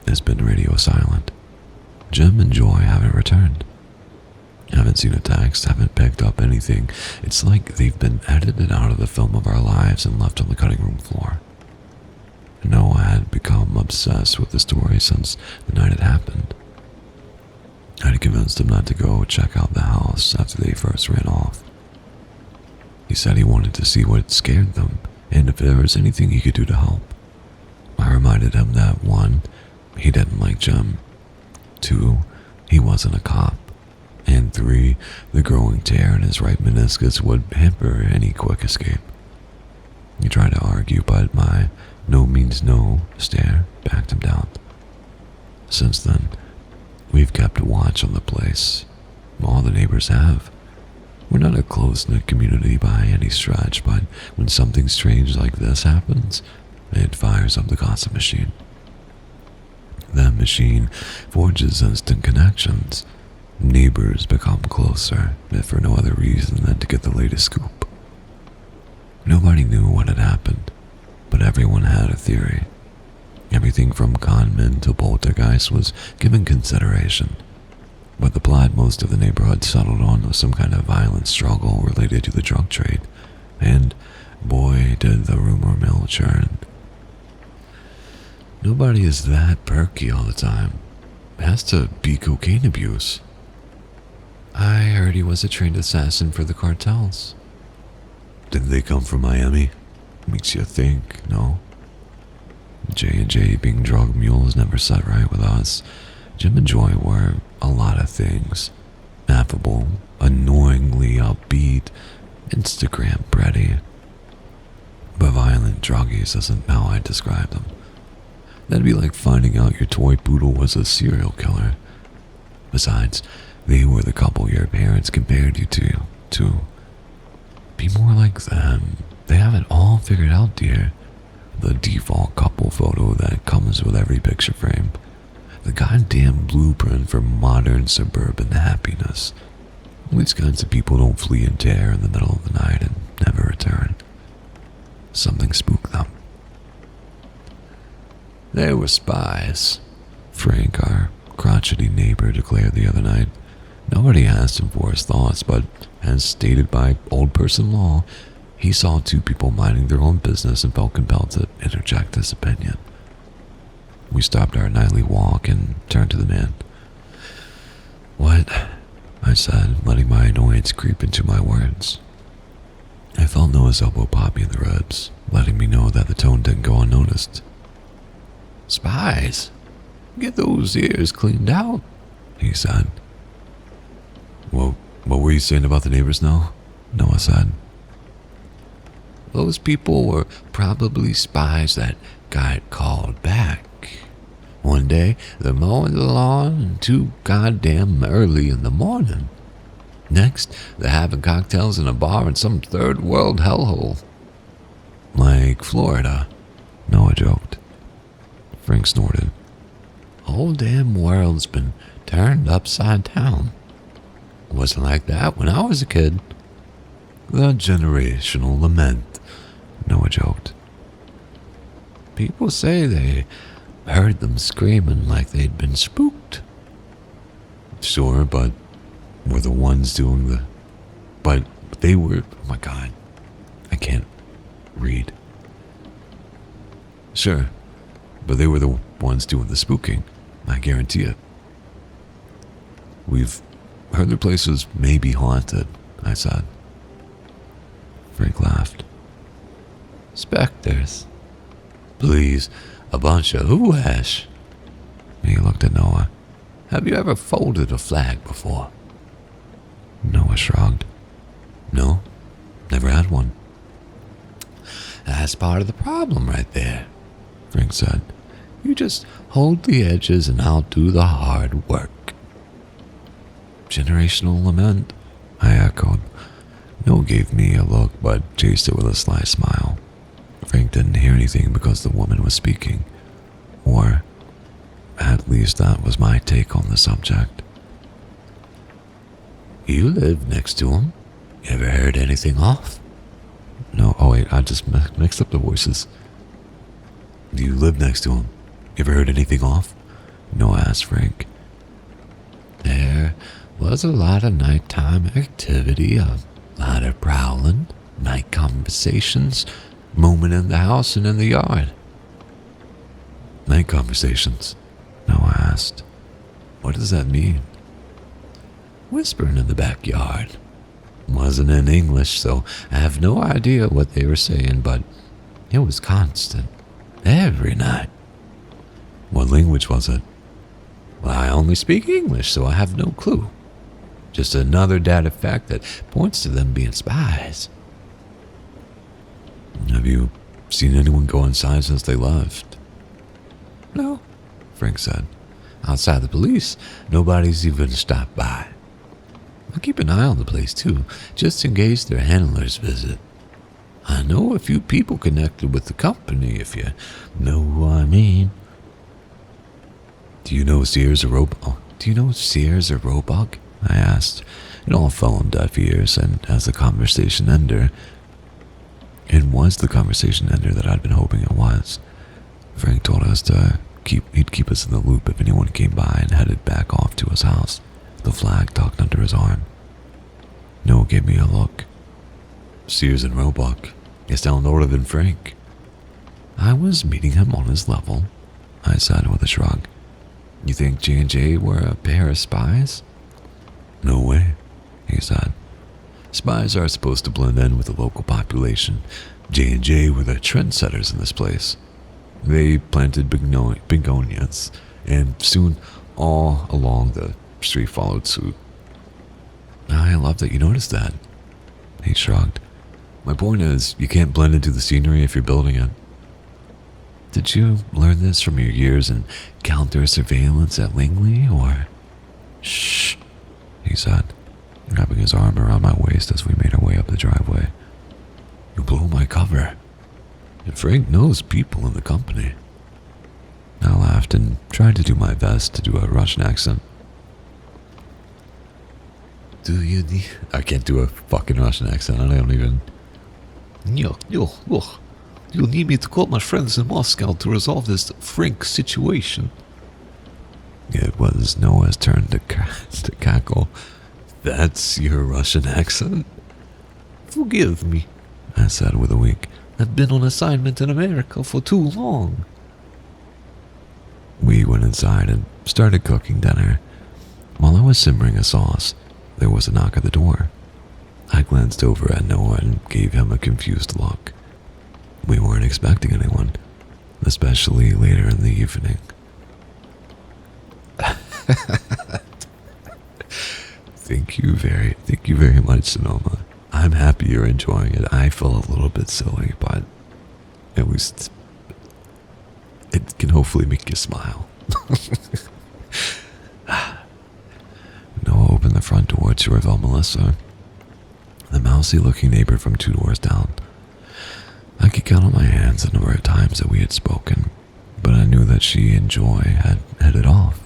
it's been radio silent. Jim and Joy haven't returned. Haven't seen a text, haven't picked up anything. It's like they've been edited out of the film of our lives and left on the cutting room floor. Noah had become obsessed with the story since the night it happened. I'd convinced him not to go check out the house after they first ran off. He said he wanted to see what scared them and if there was anything he could do to help. I reminded him that 1, he didn't like Jim, 2, he wasn't a cop, and 3, the growing tear in his right meniscus would hamper any quick escape. He tried to argue, but my no means no stare backed him down. Since then, we've kept a watch on the place. All the neighbors have. We're not a close-knit community by any stretch, but when something strange like this happens, it fires up the gossip machine. That machine forges instant connections. Neighbors become closer, if for no other reason than to get the latest scoop. Nobody knew what had happened, but everyone had a theory. Everything from conmen to poltergeist was given consideration, but the plot most of the neighborhood settled on was some kind of violent struggle related to the drug trade, and boy did the rumor mill churn. Nobody is that perky all the time. It has to be cocaine abuse. I heard he was a trained assassin for the cartels. Didn't they come from Miami? Makes you think, no? J&J being drug mules never sat right with us. Jim and Joy were a lot of things. Affable, annoyingly upbeat, Instagram pretty. But violent druggies isn't how I describe them. That'd be like finding out your toy poodle was a serial killer. Besides, they were the couple your parents compared you to. Be more like them. They have it all figured out, dear. The default couple photo that comes with every picture frame. The goddamn blueprint for modern suburban happiness. These kinds of people don't flee in terror in the middle of the night and never return. Something spooked them. They were spies, Frank, our crotchety neighbor, declared the other night. Nobody asked him for his thoughts, but as stated by old person law, he saw 2 people minding their own business and felt compelled to interject his opinion. We stopped our nightly walk and turned to the man. What? I said, letting my annoyance creep into my words. I felt Noah's elbow pop me in the ribs, letting me know that the tone didn't go unnoticed. Spies? Get those ears cleaned out, he said. Well, what were you saying about the neighbors now? Noah said. Those people were probably spies that got called back. One day, they're mowing the lawn too goddamn early in the morning. Next, they're having cocktails in a bar in some third world hellhole. Like Florida, Noah joked. Frank snorted. Whole damn world's been turned upside down. Wasn't like that when I was a kid. The generational lament, Noah joked. People say they heard them screaming like they'd been spooked. Sure, but were the ones doing the... But they were... Oh my God. I can't read. Sure, but they were the ones doing the spooking. I guarantee it. We've heard the place was maybe haunted, I said. Frank laughed. Specters. Please, a bunch of hooash. He looked at Noah. Have you ever folded a flag before? Noah shrugged. No, never had one. That's part of the problem right there, Frank said. You just hold the edges and I'll do the hard work. generational lament? I echoed. Noah gave me a look, but chased it with a sly smile. Frank didn't hear anything because the woman was speaking. Or, at least that was my take on the subject. You live next to him? Ever heard anything off? No, oh wait, I just mixed up the voices. Do you live next to him? Ever heard anything off? Noah asked Frank. There was a lot of nighttime activity, a lot of prowling, night conversations, movement in the house and in the yard. Night conversations? Noah asked. What does that mean? Whispering in the backyard. Wasn't in English, so I have no idea what they were saying, but it was constant. Every night. What language was it? Well, I only speak English, so I have no clue. Just another data fact that points to them being spies. Have you seen anyone go inside since they left? No, Frank said. Outside the police, nobody's even stopped by. I keep an eye on the place too, just in case their handlers visit. I know a few people connected with the company, if you know who I mean. Do you know Sears or Roebuck? I asked. It all fell on deaf ears, and as the conversation ended, it was the conversation ender that I'd been hoping it was. Frank told us he'd keep us in the loop if anyone came by, and headed back off to his house, the flag tucked under his arm. Noah gave me a look. Sears and Roebuck. You sound older than Frank. I was meeting him on his level, I said with a shrug. You think J&J were a pair of spies? No way, he said. Spies are supposed to blend in with the local population. J&J were the trendsetters in this place. They planted begonias, and soon all along the street followed suit. I love that you noticed that, he shrugged. My point is, you can't blend into the scenery if you're building it. Did you learn this from your years in counter-surveillance at Langley, or? Shh, he said, wrapping his arm around my waist as we made our way up the driveway. You blow my cover. And Frank knows people in the company. I laughed and tried to do my best to do a Russian accent. I can't do a fucking Russian accent. I don't even... You need me to call my friends in Moscow to resolve this Frank situation. It was Noah's turn to cackle. That's your Russian accent? Forgive me, I said with a wink. I've been on assignment in America for too long. We went inside and started cooking dinner. While I was simmering a sauce, there was a knock at the door. I glanced over at Noah and gave him a confused look. We weren't expecting anyone, especially later in the evening. Thank you very much, Sonoma. I'm happy you're enjoying it. I feel a little bit silly, but at least it can hopefully make you smile. Noah opened the front door to reveal Melissa, the mousy-looking neighbor from 2 doors down. I could count on my hands the number of times that we had spoken, but I knew that she and Joy had headed off.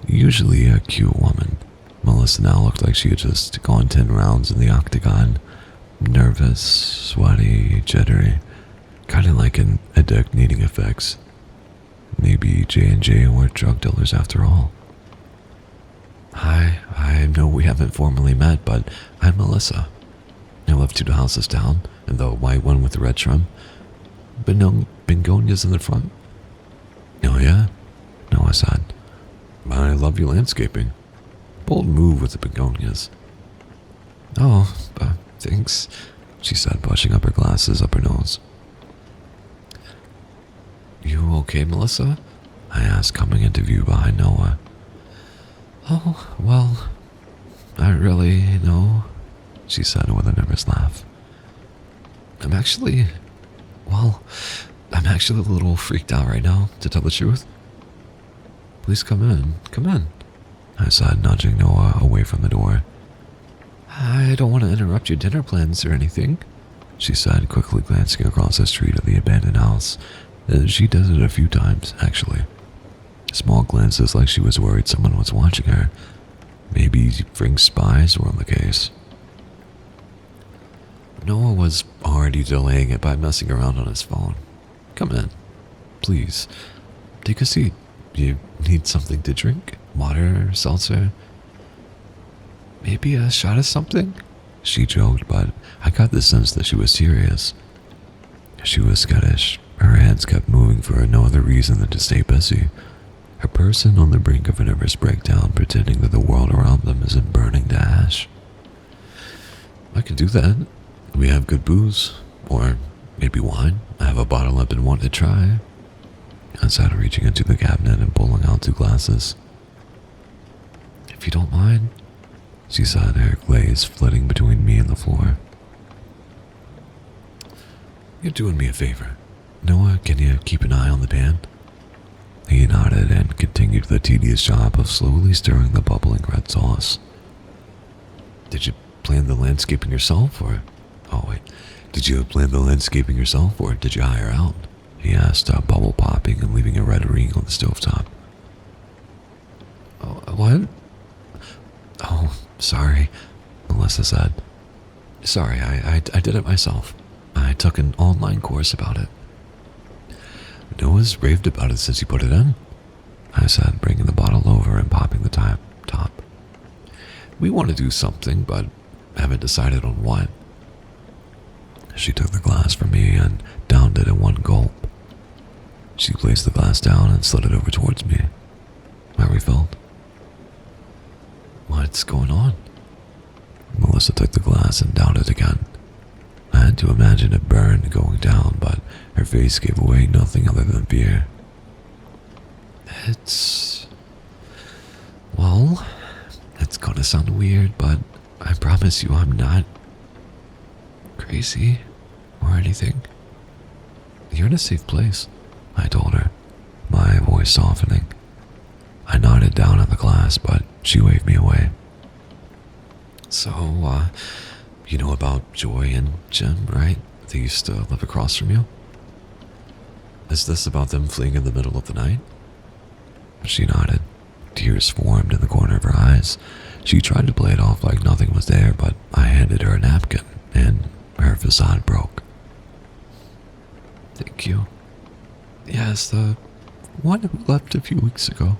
Usually a cute woman, Melissa now looked like she had just gone 10 rounds in the octagon. Nervous, sweaty, jittery, kind of like an addict needing a fix. Maybe J&J were drug dealers after all. Hi, I know we haven't formally met, but I'm Melissa. I live 2 houses down, and the white one with the red trim. Begonias in the front. Oh yeah? No, I said. I love your landscaping. Bold move with the begonias. Oh, thanks, she said, pushing up her glasses up her nose. You okay, Melissa? I asked, coming into view behind Noah. Oh, well, not really, no, she said with a nervous laugh. I'm actually a little freaked out right now, to tell the truth. Please come in, I said, nudging Noah away from the door. I don't want to interrupt your dinner plans or anything, she said, quickly glancing across the street at the abandoned house. She does it a few times, actually. Small glances like she was worried someone was watching her. Maybe Frank's spies were on the case. Noah was already delaying it by messing around on his phone. Come in. Please. Take a seat. You need something to drink? Water, seltzer? Maybe a shot of something? She joked, but I got the sense that she was serious. She was skittish. Her hands kept moving for no other reason than to stay busy. A person on the brink of a nervous breakdown, pretending that the world around them isn't burning to ash. I can do that. We have good booze. Or maybe wine. I have a bottle I've been wanting to try. I said, reaching into the cabinet and pulling out 2 glasses. If you don't mind, she said, her glaze flitting between me and the floor. You're doing me a favor. Noah, can you keep an eye on the pan? He nodded and continued the tedious job of slowly stirring the bubbling red sauce. Did you plan the landscaping yourself, or... Oh, wait. Did you plan the landscaping yourself, or did you hire out? He asked, bubble popping and leaving a red ring on the stovetop. Oh, what? Oh, sorry, Melissa said. Sorry, I did it myself. I took an online course about it. Noah's raved about it since you put it in, I said, bringing the bottle over and popping the top. We want to do something, but haven't decided on what. She took the glass from me and downed it in one gulp. She placed the glass down and slid it over towards me. I refilled. What's going on? Melissa took the glass and downed it again. I had to imagine it burned going down, but her face gave away nothing other than fear. Well, it's gonna sound weird, but I promise you I'm not crazy or anything. You're in a safe place, I told her, my voice softening. I nodded down at the glass, but she waved me away. So, you know about Joy and Jim, right? They used to live across from you? Is this about them fleeing in the middle of the night? She nodded. Tears formed in the corner of her eyes. She tried to play it off like nothing was there, but I handed her a napkin, and her facade broke. Thank you. Yes, the one who left a few weeks ago.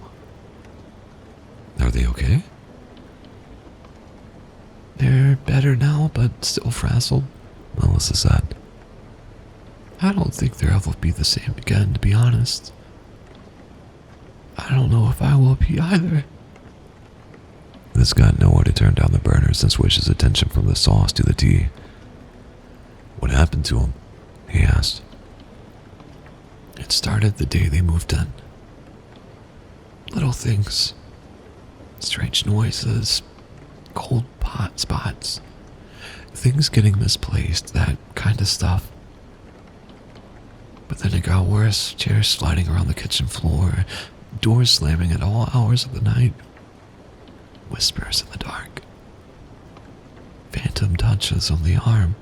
Are they okay? They're better now, but still frazzled, Melissa said. I don't think they'll ever be the same again, to be honest. I don't know if I will be either. This got Noah to turn down the burners and switch his attention from the sauce to the tea. What happened to him? He asked. It started the day they moved in. Little things. Strange noises. Cold pot spots. Things getting misplaced, that kind of stuff. But then it got worse. Chairs sliding around the kitchen floor. Doors slamming at all hours of the night. Whispers in the dark. Phantom touches on the arm.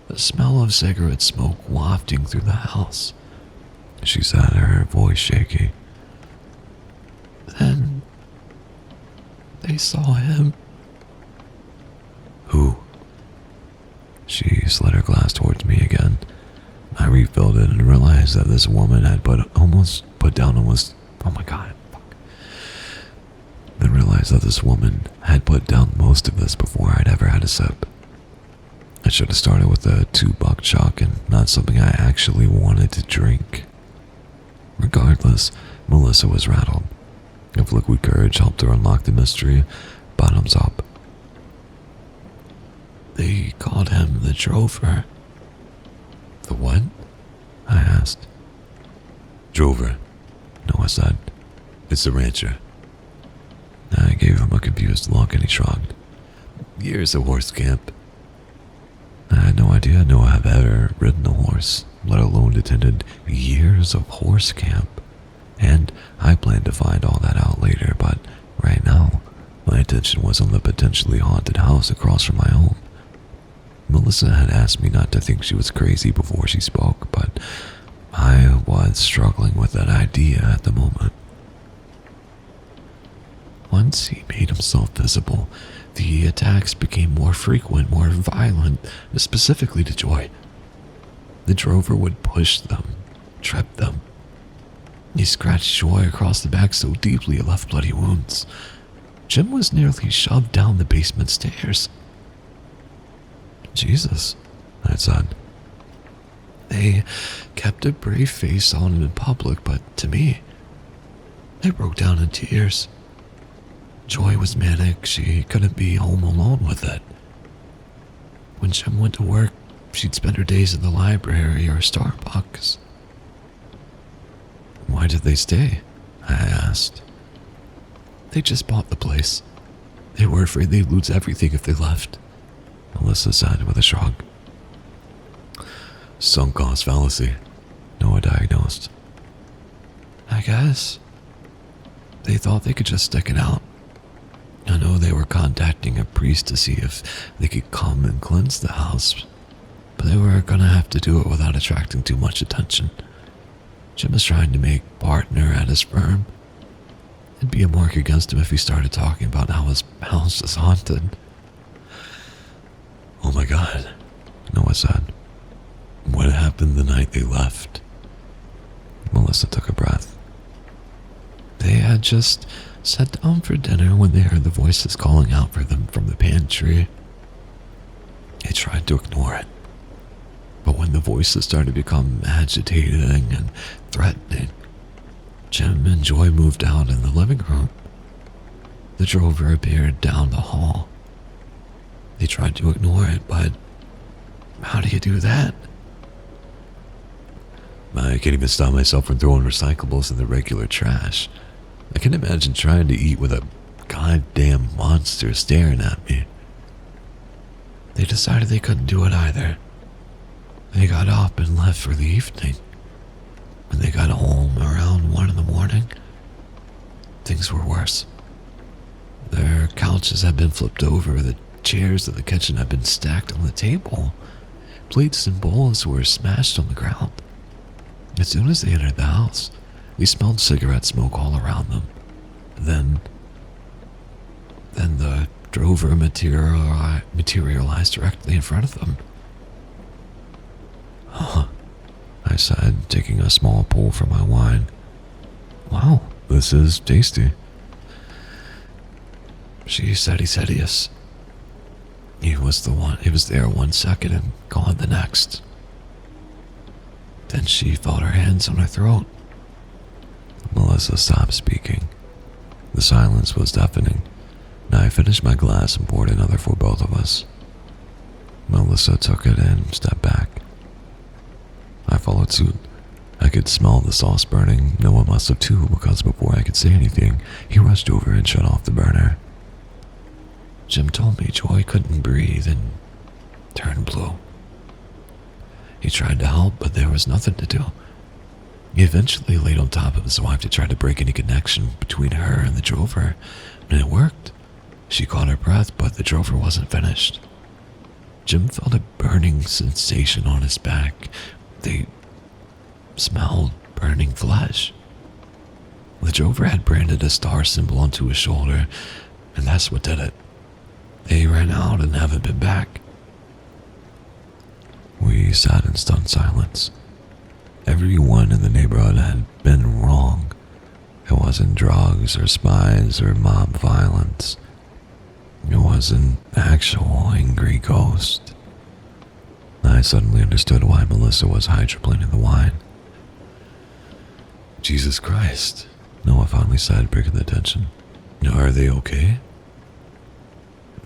The smell of cigarette smoke wafting through the house. She said, her voice shaky. Then they saw him. Who? She slid her glass towards me again. I refilled it and realized that this woman had almost put down most of this before I'd ever had a sip. I should have started with a $2 chuck and not something I actually wanted to drink. Regardless, Melissa was rattled. If liquid courage helped her unlock the mystery, bottoms up. They called him the Drover. The what? I asked. Drover, Noah said. It's the rancher. I gave him a confused look and he shrugged. Years of horse camp. I had no idea Noah had ever ridden a horse, let alone attended years of horse camp. And I planned to find all that out later, but right now, my attention was on the potentially haunted house across from my own. Melissa had asked me not to think she was crazy before she spoke, but I was struggling with that idea at the moment. Once he made himself visible, the attacks became more frequent, more violent, specifically to Joy. The drover would push them, trip them. He scratched Joy across the back so deeply it left bloody wounds. Jim was nearly shoved down the basement stairs. Jesus, I said. They kept a brave face on him in public, but to me, they broke down in tears. Joy was manic. She couldn't be home alone with it. When Jim went to work, she'd spend her days in the library or Starbucks. Why did they stay? I asked. They just bought the place. They were afraid they'd lose everything if they left, Melissa said with a shrug. Sunk cost fallacy, Noah diagnosed. I guess. They thought they could just stick it out. I know they were contacting a priest to see if they could come and cleanse the house, but they were gonna have to do it without attracting too much attention. Jim was trying to make partner at his firm. It'd be a mark against him if he started talking about how his house is haunted. Oh my God, Noah said. What happened the night they left? Melissa took a breath. They had just sat down for dinner when they heard the voices calling out for them from the pantry. They tried to ignore it, but when the voices started to become agitating and threatening, Jim and Joy moved out in the living room. The drover appeared down the hall. They tried to ignore it, but how do you do that? I can't even stop myself from throwing recyclables in the regular trash. I can imagine trying to eat with a goddamn monster staring at me. They decided they couldn't do it either. They got up and left for the evening. When they got home around 1 in the morning, things were worse. Their couches had been flipped over, the chairs in the kitchen had been stacked on the table. Plates and bowls were smashed on the ground. As soon as they entered the house, they smelled cigarette smoke all around them. Then the drover materialized directly in front of them. Huh, I said, taking a small pull from my wine. Wow, this is tasty. She said he's hideous. He was there 1 second and gone the next. Then she felt her hands on her throat. Melissa stopped speaking. The silence was deafening. Now I finished my glass and poured another for both of us. Melissa took it and stepped back. I followed suit. I could smell the sauce burning. Noah must have too, because before I could say anything, he rushed over and shut off the burner. Jim told me Joy couldn't breathe and turned blue. He tried to help, but there was nothing to do. He eventually laid on top of his wife to try to break any connection between her and the drover, and it worked. She caught her breath, but the drover wasn't finished. Jim felt a burning sensation on his back. They smelled burning flesh. The drover had branded a star symbol onto his shoulder, and that's what did it. They ran out and haven't been back. We sat in stunned silence. Everyone in the neighborhood had been wrong. It wasn't drugs or spies or mob violence. It was an actual angry ghost. I suddenly understood why Melissa was hydroplaning the wine. Jesus Christ, Noah finally said, breaking the tension. Are they okay?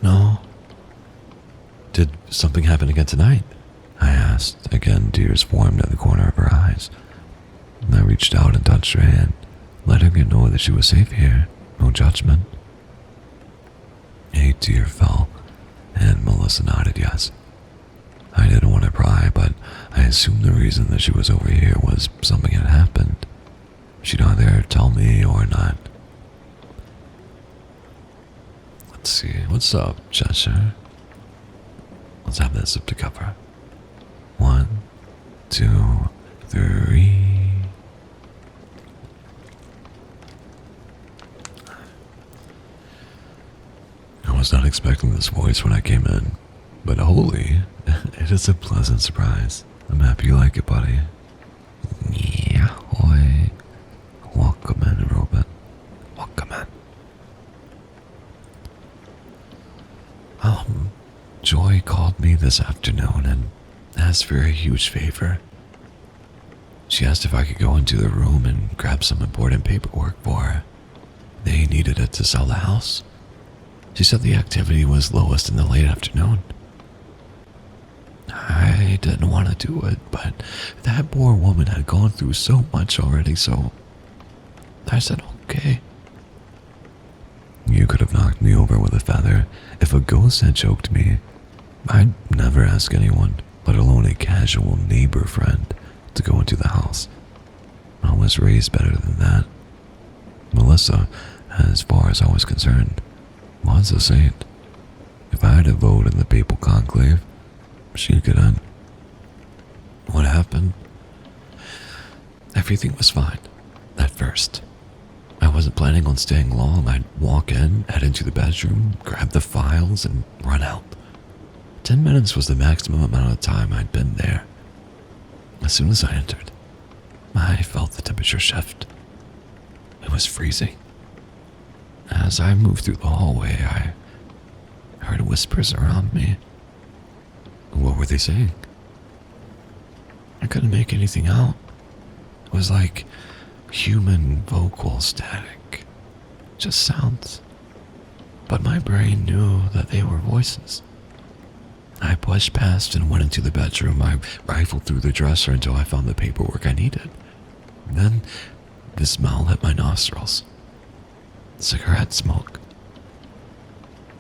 No. Did something happen again tonight? I asked. Again, tears formed at the corner of her eyes. I reached out and touched her hand, letting her know that she was safe here. No judgment. A tear fell, and Melissa nodded yes. I didn't want to pry, but I assumed the reason that she was over here was something had happened. She'd either tell me or not. Let's see. What's up, Cheshire? Let's have that zip to cover. 1, 2, 3. I was not expecting this voice when I came in, but holy, it is a pleasant surprise. I'm happy you like it, buddy. Yeah, boy. Welcome in, Robin. Welcome in. Joy called me this afternoon and asked for a huge favor. She asked if I could go into the room and grab some important paperwork for her. They needed it to sell the house. She said the activity was lowest in the late afternoon. I didn't want to do it, but that poor woman had gone through so much already, so I said okay. You could have knocked me over with a feather if a ghost had choked me. I'd never ask anyone, let alone a casual neighbor friend, to go into the house. I was raised better than that. Melissa, as far as I was concerned, was a saint. If I had a vote in the papal conclave, she'd get in. What happened? Everything was fine, at first. I wasn't planning on staying long. I'd walk in, head into the bedroom, grab the files, and run out. 10 minutes was the maximum amount of time I'd been there. As soon as I entered, I felt the temperature shift. It was freezing. As I moved through the hallway, I heard whispers around me. What were they saying? I couldn't make anything out. It was like human vocal static, just sounds. But my brain knew that they were voices. I pushed past and went into the bedroom. I rifled through the dresser until I found the paperwork I needed. Then the smell hit my nostrils. Cigarette smoke.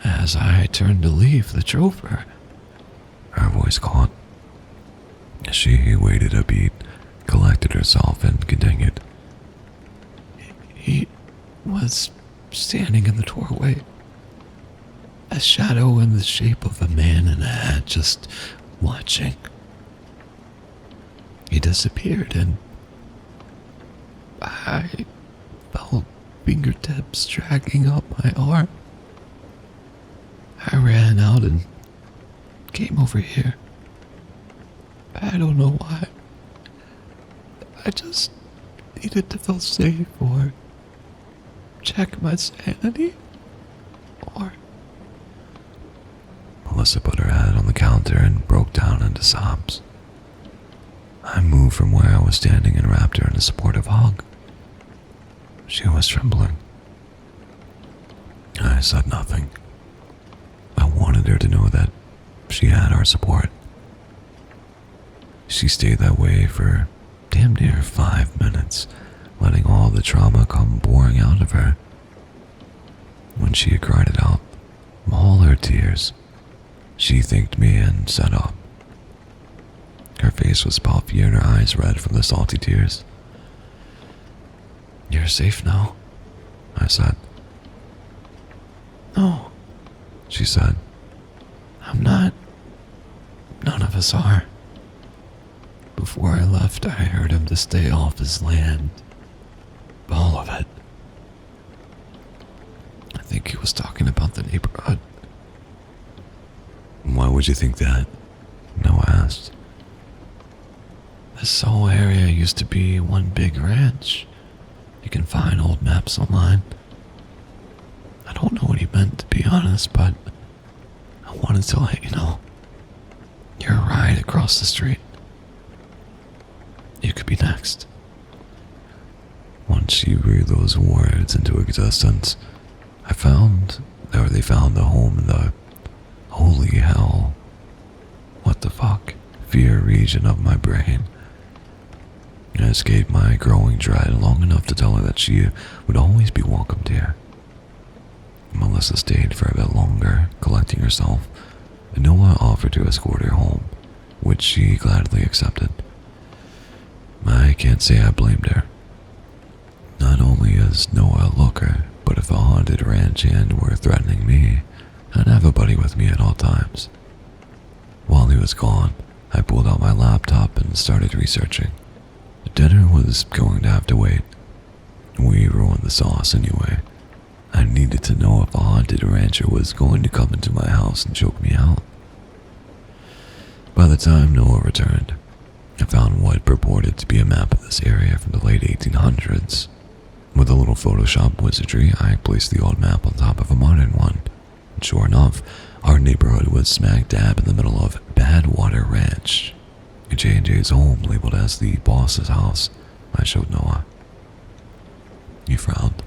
As I turned to leave the chauffeur, her voice caught. She waited a beat, collected herself, and continued. He was standing in the doorway. A shadow in the shape of a man in a hat, just watching. He disappeared, and I felt fingertips dragging up my arm. I ran out and came over here. I don't know why. I just needed to feel safe or check my sanity or... Melissa put her head on the counter and broke down into sobs. I moved from where I was standing and wrapped her in a supportive hug. She was trembling. I said nothing. I wanted her to know that she had our support. She stayed that way for damn near 5 minutes, letting all the trauma come pouring out of her. When she had cried it out, all her tears, she thanked me and sat up. Her face was puffy and her eyes red from the salty tears. You're safe now, I said. No, she said. I'm not. None of us are. Before I left, I heard him to stay off his land. All of it. I think he was talking about the neighborhood. Why would you think that? Noah asked. This whole area used to be one big ranch. You can find old maps online. I don't know what he meant, to be honest, but I wanted to let you know. You're right across the street. You could be next. Once she breathed those words into existence, they found the home in the holy hell. What the fuck? Fear region of my brain. I escaped my growing dread long enough to tell her that she would always be welcomed here. Melissa stayed for a bit longer, collecting herself, and Noah offered to escort her home, which she gladly accepted. I can't say I blamed her. Not only is Noah a looker, but if a haunted ranch hand were threatening me, have a buddy with me at all times. While he was gone, I pulled out my laptop and started researching. Dinner was going to have to wait. We ruined the sauce anyway. I needed to know if a haunted rancher was going to come into my house and choke me out. By the time Noah returned, I found what purported to be a map of this area from the late 1800s. With a little Photoshop wizardry, I placed the old map on top of a modern one. And sure enough, our neighborhood was smack dab in the middle of Badwater Ranch, J&J's home labeled as the boss's house. I showed Noah. He frowned.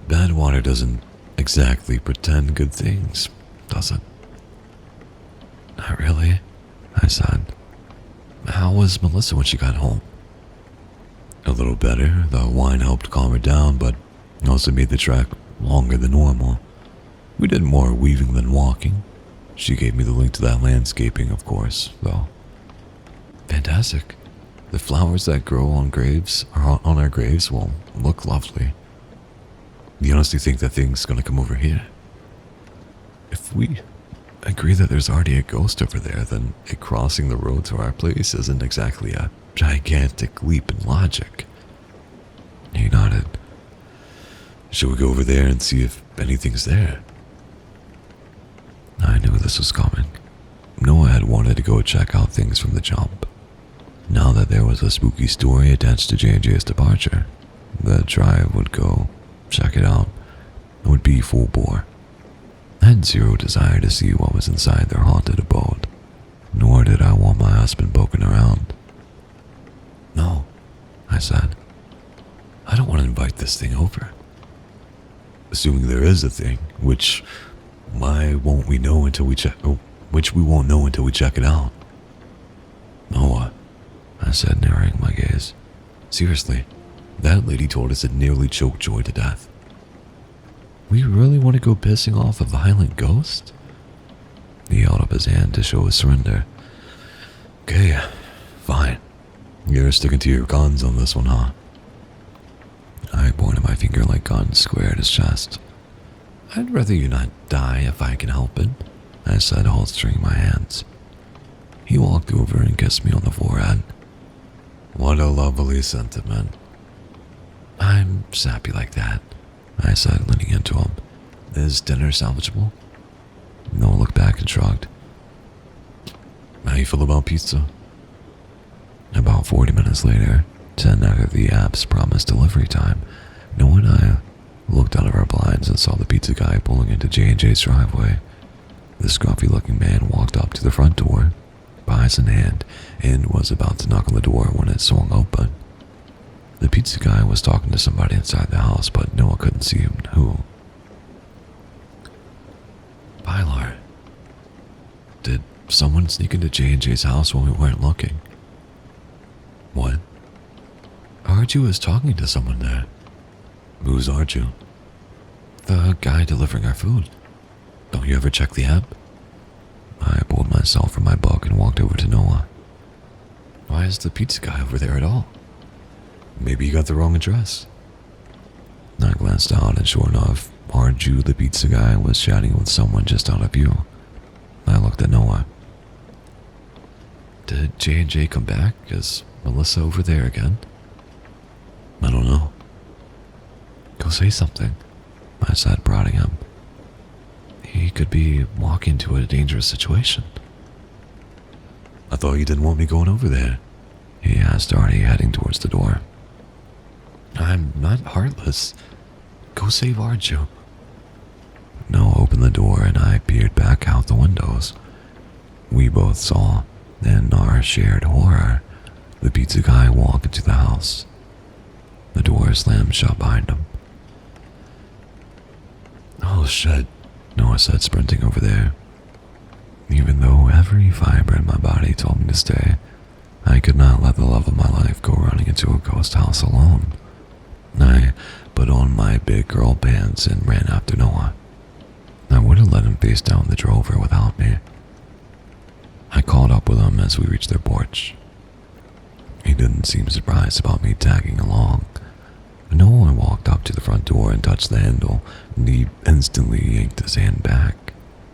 Badwater doesn't exactly pretend good things, does it? Not really, I said. How was Melissa when she got home? A little better. The wine helped calm her down, but also made the trek longer than normal. We did more weaving than walking. She gave me the link to that landscaping, of course, though. Fantastic. The flowers that grow on our graves will look lovely. You honestly think that thing's gonna come over here? If we agree that there's already a ghost over there, then it crossing the road to our place isn't exactly a gigantic leap in logic. He nodded. Should we go over there and see if anything's there? I knew this was coming. Noah had wanted to go check out things from the jump. Now that there was a spooky story attached to J&J's departure, the tribe would go check it out. It would be full bore. I had zero desire to see what was inside their haunted abode, nor did I want my husband poking around. No, I said. I don't want to invite this thing over. Assuming there is a thing, which we won't know until we check it out. Noah, I said, narrowing my gaze. Seriously, that lady told us it nearly choked Joy to death. We really want to go pissing off a violent ghost? He held up his hand to show his surrender. Okay, fine. You're sticking to your guns on this one, huh? I pointed my finger like gun square at his chest. I'd rather you not die if I can help it, I said, holstering my hands. He walked over and kissed me on the forehead. What a lovely sentiment. I'm sappy like that, I said, leaning into him. Is dinner salvageable? Noah looked back and shrugged. How you feel about pizza? About 40 minutes later, 10 after the app's promised delivery time, Noah and I looked out of our blinds and saw the pizza guy pulling into J&J's driveway. The scruffy-looking man walked up to the front door, pies in hand, and was about to knock on the door when it swung open. The pizza guy was talking to somebody inside the house, but Noah couldn't see who. Pilar, did someone sneak into J&J's house when we weren't looking? What? Arju was talking to someone there. Who's Arju? The guy delivering our food. Don't you ever check the app? I pulled myself from my book and walked over to Noah. Why is the pizza guy over there at all? Maybe you got the wrong address. I glanced out and sure enough, Arju the pizza guy was chatting with someone just out of view. I looked at Noah. Did J&J come back? Is Melissa over there again? I don't know. Go say something, I said, prodding him. He could be walking into a dangerous situation. I thought you didn't want me going over there, he asked, already heading towards the door. I'm not heartless. Go save Arju. Noah opened the door and I peered back out the windows. We both saw, in our shared horror, the pizza guy walk into the house. The door slammed shut behind him. Oh shit, Noah said, sprinting over there. Even though every fiber in my body told me to stay, I could not let the love of my life go running into a ghost house alone. I put on my big girl pants and ran after Noah. I would have let him face down the drover without me. I caught up with him as we reached their porch. He didn't seem surprised about me tagging along. Noah walked up to the front door and touched the handle, and he instantly yanked his hand back,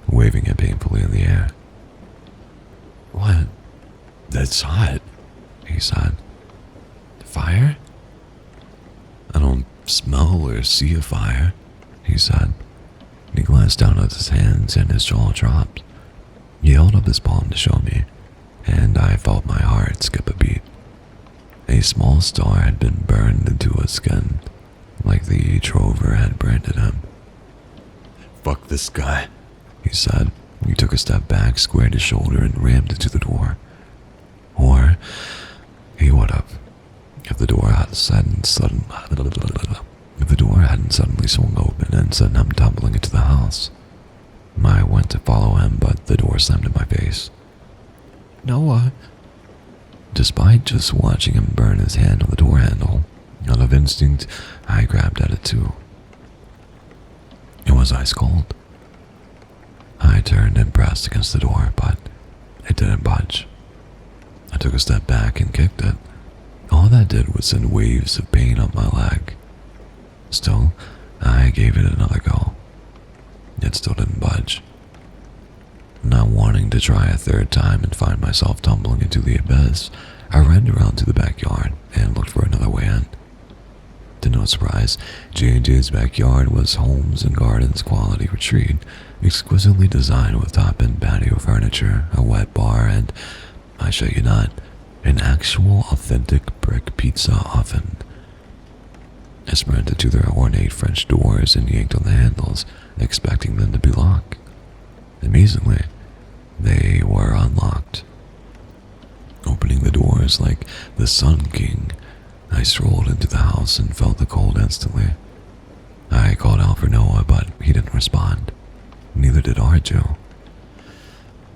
waving it painfully in the air. "What? That's hot," he said. "Fire?" "I don't smell or see a fire," he said. He glanced down at his hands and his jaw dropped. He held up his palm to show me, and I felt my heart skip a beat. A small star had been burned into his skin, like the drover had branded him. "Fuck this guy," he said. He took a step back, squared his shoulder, and rammed into the door. Or he would have, if the door hadn't suddenly swung open and sent him tumbling into the house. I went to follow him, but the door slammed in my face. "Noah." Despite just watching him burn his hand on the door handle, out of instinct, I grabbed at it too. It was ice cold. I turned and pressed against the door, but it didn't budge. I took a step back and kicked it. All that did was send waves of pain up my leg. Still, I gave it another go. It still didn't budge. Not wanting to try a third time and find myself tumbling into the abyss, I ran around to the backyard and looked for another way in. To no surprise, J&J's backyard was Homes and Gardens quality retreat, exquisitely designed with top-end patio furniture, a wet bar, and, I shit you not, an actual authentic brick pizza oven. I sprinted to their ornate French doors and yanked on the handles, expecting them to be locked. Amazingly, they were unlocked. Opening the doors like the Sun King, I strolled into the house and felt the cold instantly. I called out for Noah, but he didn't respond. Neither did Arjo.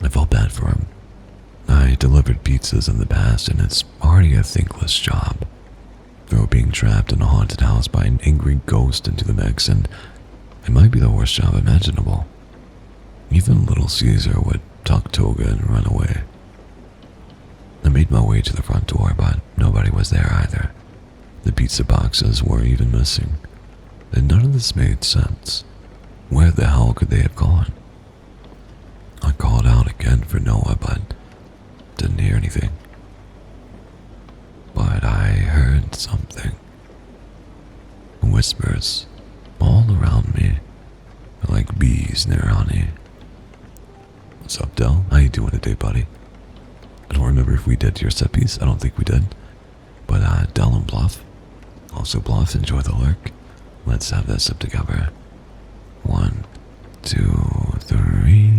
I felt bad for him. I delivered pizzas in the past, and it's already a thankless job. Throw being trapped in a haunted house by an angry ghost into the mix, and it might be the worst job imaginable. Even Little Caesar would tuck toga and run away. I made my way to the front door, but nobody was there either. The pizza boxes were even missing, and none of this made sense. Where the hell could they have gone? I called out again for Noah, but didn't hear anything. But I heard something. Whispers all around me, like bees near honey. "What's up, Del? How you doing today, buddy?" I don't remember if we did your set piece. I don't think we did. But Del and Bluff. Also Bluff, enjoy the lurk. Let's have that sip together. 1, 2, 3.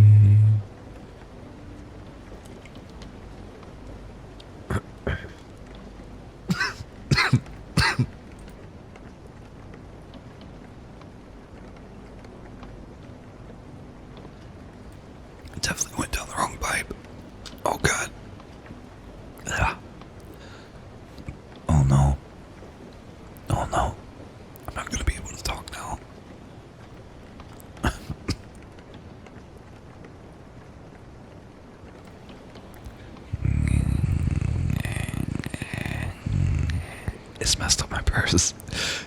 Definitely went down the wrong pipe. Oh god. Ah. Oh no. Oh no. I'm not gonna be able to talk now. It's messed up my purse.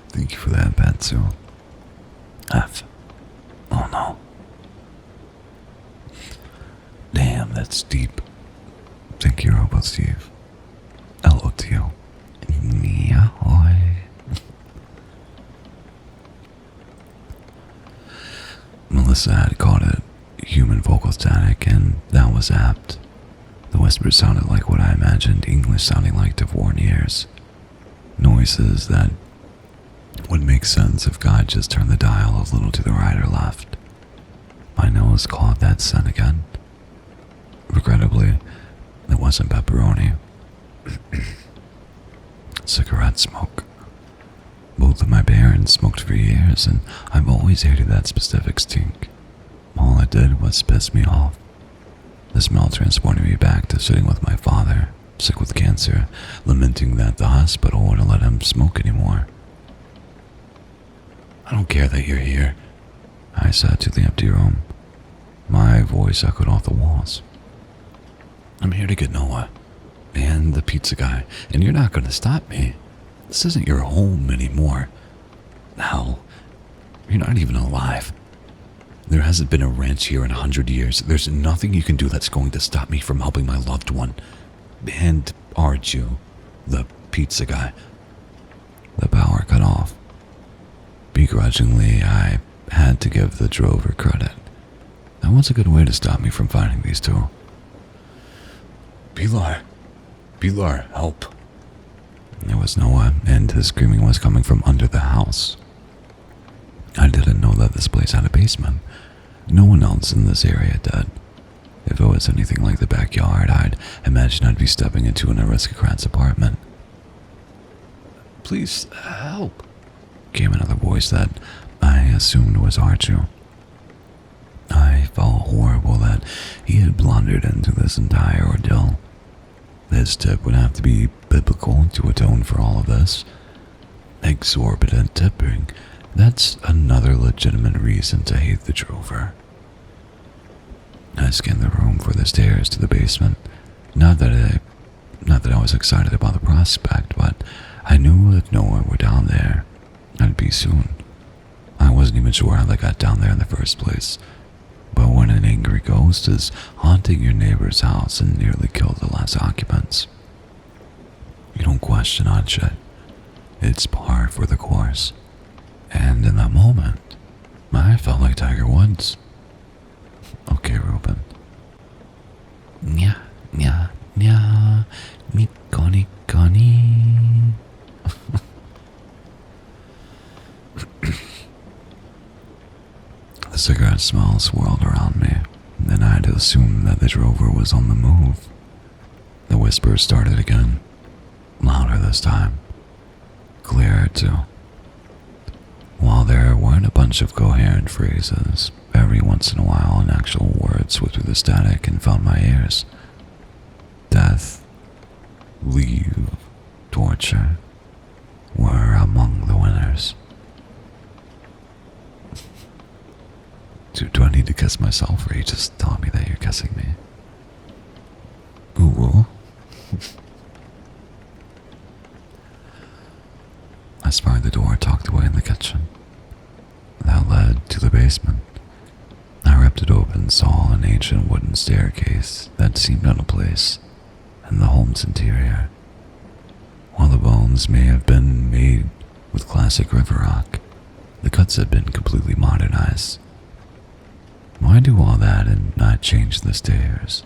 Thank you for that, Batsu. F. Oh no. Damn, that's deep. Thank you, Robot Steve. Hello to you. Yeah, Melissa had caught it, human vocal static, and that was apt. The whispers sounded like what I imagined English sounding like to foreign ears. Noises that would make sense if God just turned the dial a little to the right or left. My nose caught that scent again. Regrettably, it wasn't pepperoni. Cigarette smoke. Both of my parents smoked for years, and I've always hated that specific stink. All it did was piss me off. The smell transported me back to sitting with my father, sick with cancer, lamenting that the hospital wouldn't let him smoke anymore. "I don't care that you're here," I said to the empty room. My voice echoed off the walls. "I'm here to get Noah, and the pizza guy, and you're not going to stop me. This isn't your home anymore. Hal, you're not even alive. There hasn't been a ranch here in 100 years. There's nothing you can do that's going to stop me from helping my loved one. And aren't you, the pizza guy? The power cut off. Begrudgingly, I had to give the drover credit. That was a good way to stop me from finding these two. Pilar, help. There was no one, and his screaming was coming from under the house. I didn't know that this place had a basement. No one else in this area did. If it was anything like the backyard, I'd imagine I'd be stepping into an aristocrat's apartment. Please, help, came another voice that I assumed was Archu. I felt horrible that he had blundered into this entire ordeal. His tip would have to be biblical to atone for all of this. Exorbitant tipping. That's another legitimate reason to hate the drover. I scanned the room for the stairs to the basement. Not that I was excited about the prospect, but I knew if no one were down there, I'd be soon. I wasn't even sure how they got down there in the first place. But when an angry ghost is haunting your neighbor's house and nearly killed the last occupants, you don't question odd shit. It's par for the course. And in that moment, I felt like Tiger Woods. Okay, Ruben. Nya, nya, nya, nikoni, koni. The cigarette smell swirled around me, and I had to assume that the drover was on the move. The whispers started again, louder this time, clearer too. While there weren't a bunch of coherent phrases, every once in a while an actual word swept through the static and found my ears. Death, leave, torture were among the winners. Do I need to kiss myself, or are you just telling me that you're kissing me? Ooh. I spied the door tucked away in the kitchen. That led to the basement. I ripped it open and saw an ancient wooden staircase that seemed out of place in the home's interior. While the bones may have been made with classic river rock, the cuts had been completely modernized. Why do all that and not change the stairs?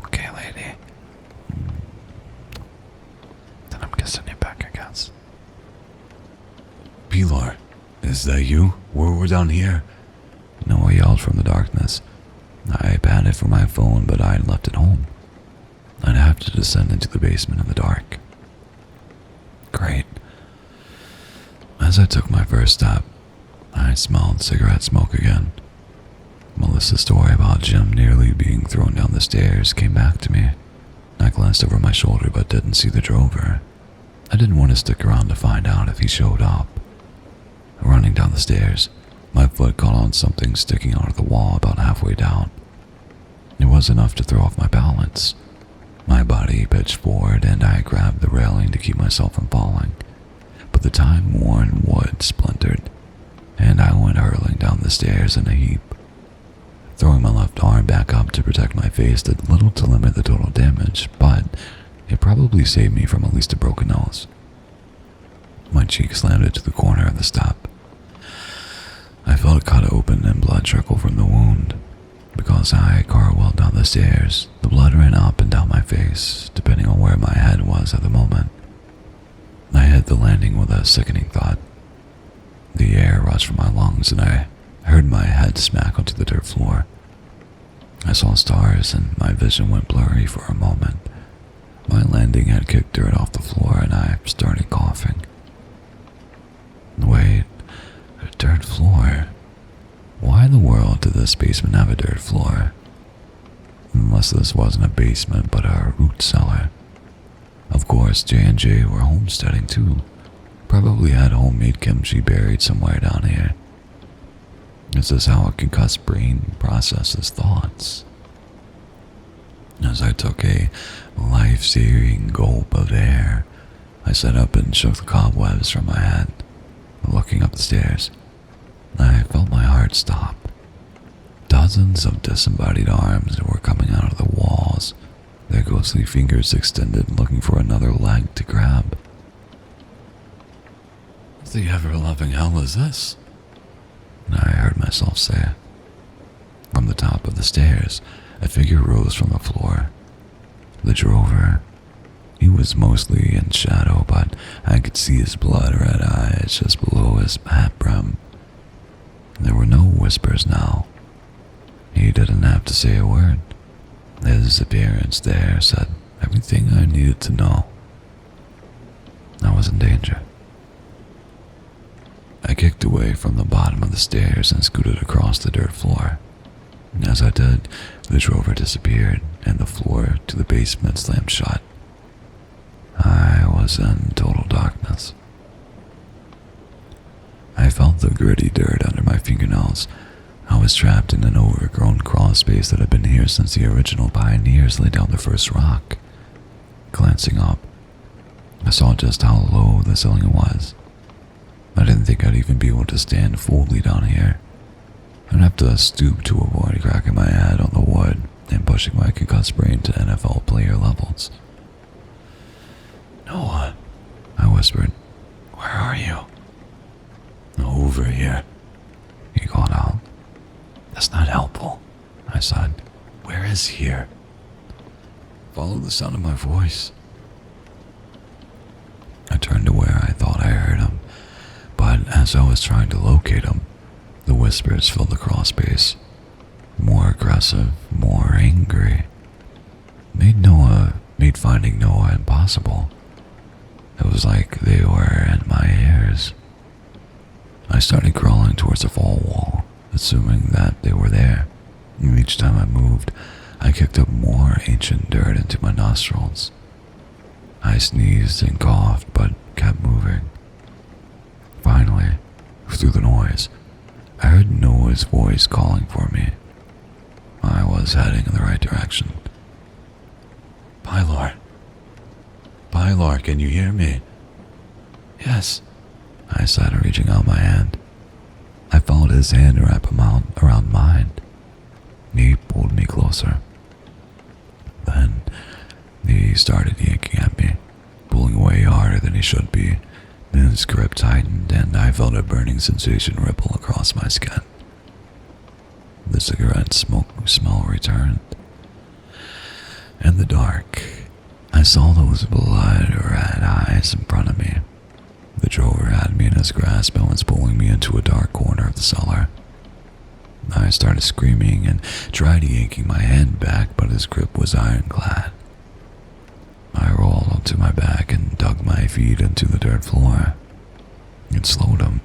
Okay, lady. Then I'm kissing you back, I guess. Pilar, is that you? We're down here. Noah yelled from the darkness. I panted for my phone, but I had left it home. I'd have to descend into the basement in the dark. Great. As I took my first step, I smelled cigarette smoke again. Melissa's story about Jim nearly being thrown down the stairs came back to me. I glanced over my shoulder but didn't see the drover. I didn't want to stick around to find out if he showed up. Running down the stairs, my foot caught on something sticking out of the wall about halfway down. It was enough to throw off my balance. My body pitched forward and I grabbed the railing to keep myself from falling. But the time-worn wood splintered, and I went hurling down the stairs in a heap. Throwing my left arm back up to protect my face did little to limit the total damage, but it probably saved me from at least a broken nose. My cheek slammed into the corner of the step. I felt it cut open and blood trickle from the wound. Because I cartwheeled down the stairs, the blood ran up and down my face, depending on where my head was at the moment. I hit the landing with a sickening thud. The air rushed from my lungs and I heard my head smack onto the dirt floor. I saw stars and my vision went blurry for a moment. My landing had kicked dirt off the floor and I started coughing. Wait, a dirt floor? Why in the world did this basement have a dirt floor? Unless this wasn't a basement but a root cellar. Of course, J&J were homesteading too. Probably had homemade kimchi buried somewhere down here. This is how a concussed brain processes thoughts. As I took a life-saving gulp of air, I sat up and shook the cobwebs from my head. looking up the stairs. I felt my heart stop. Dozens of disembodied arms were coming out of the walls, their ghostly fingers extended, looking for another leg to grab. What the ever-loving hell is this? I heard myself say. From the top of the stairs, a figure rose from the floor. The drover. He was mostly in shadow, but I could see his blood-red eyes just below his hat brim. There were no whispers now. He didn't have to say a word. His appearance there said everything I needed to know. I was in danger. I kicked away from the bottom of the stairs and scooted across the dirt floor. As I did, the drover disappeared and the floor to the basement slammed shut. I was in total darkness. I felt the gritty dirt under my fingernails. I was trapped in an overgrown crawl space that had been here since the original pioneers laid down the first rock. Glancing up, I saw just how low the ceiling was. I didn't think I'd even be able to stand fully down here. I'd have to stoop to avoid cracking my head on the wood and pushing my concussed brain to NFL player levels. Noah, I whispered. Where are you? Over here. He called out. That's not helpful, I said. Where is here? Follow the sound of my voice. I turned to where I thought I heard him, but as I was trying to locate him, the whispers filled the crawl space. More aggressive, more angry. Made finding Noah impossible. It was like they were in my ears. I started crawling towards the far wall, assuming that they were there. Each time I moved, I kicked up more ancient dirt into my nostrils. I sneezed and coughed, but kept moving. Finally, through the noise, I heard Noah's voice calling for me. I was heading in the right direction. Pylar, can you hear me? Yes, I said, reaching out my hand. I felt his hand wrap around mine. He pulled me closer. Then he started yanking at me, pulling away harder than he should be. His grip tightened, and I felt a burning sensation ripple across my skin. The cigarette smoke smell returned. In the dark, I saw those blood-red eyes in front of me. The drover had me in his grasp and was pulling me into a dark corner of the cellar. I started screaming and tried yanking my hand back, but his grip was ironclad. I rolled onto my back and dug my feet into the dirt floor. It slowed him,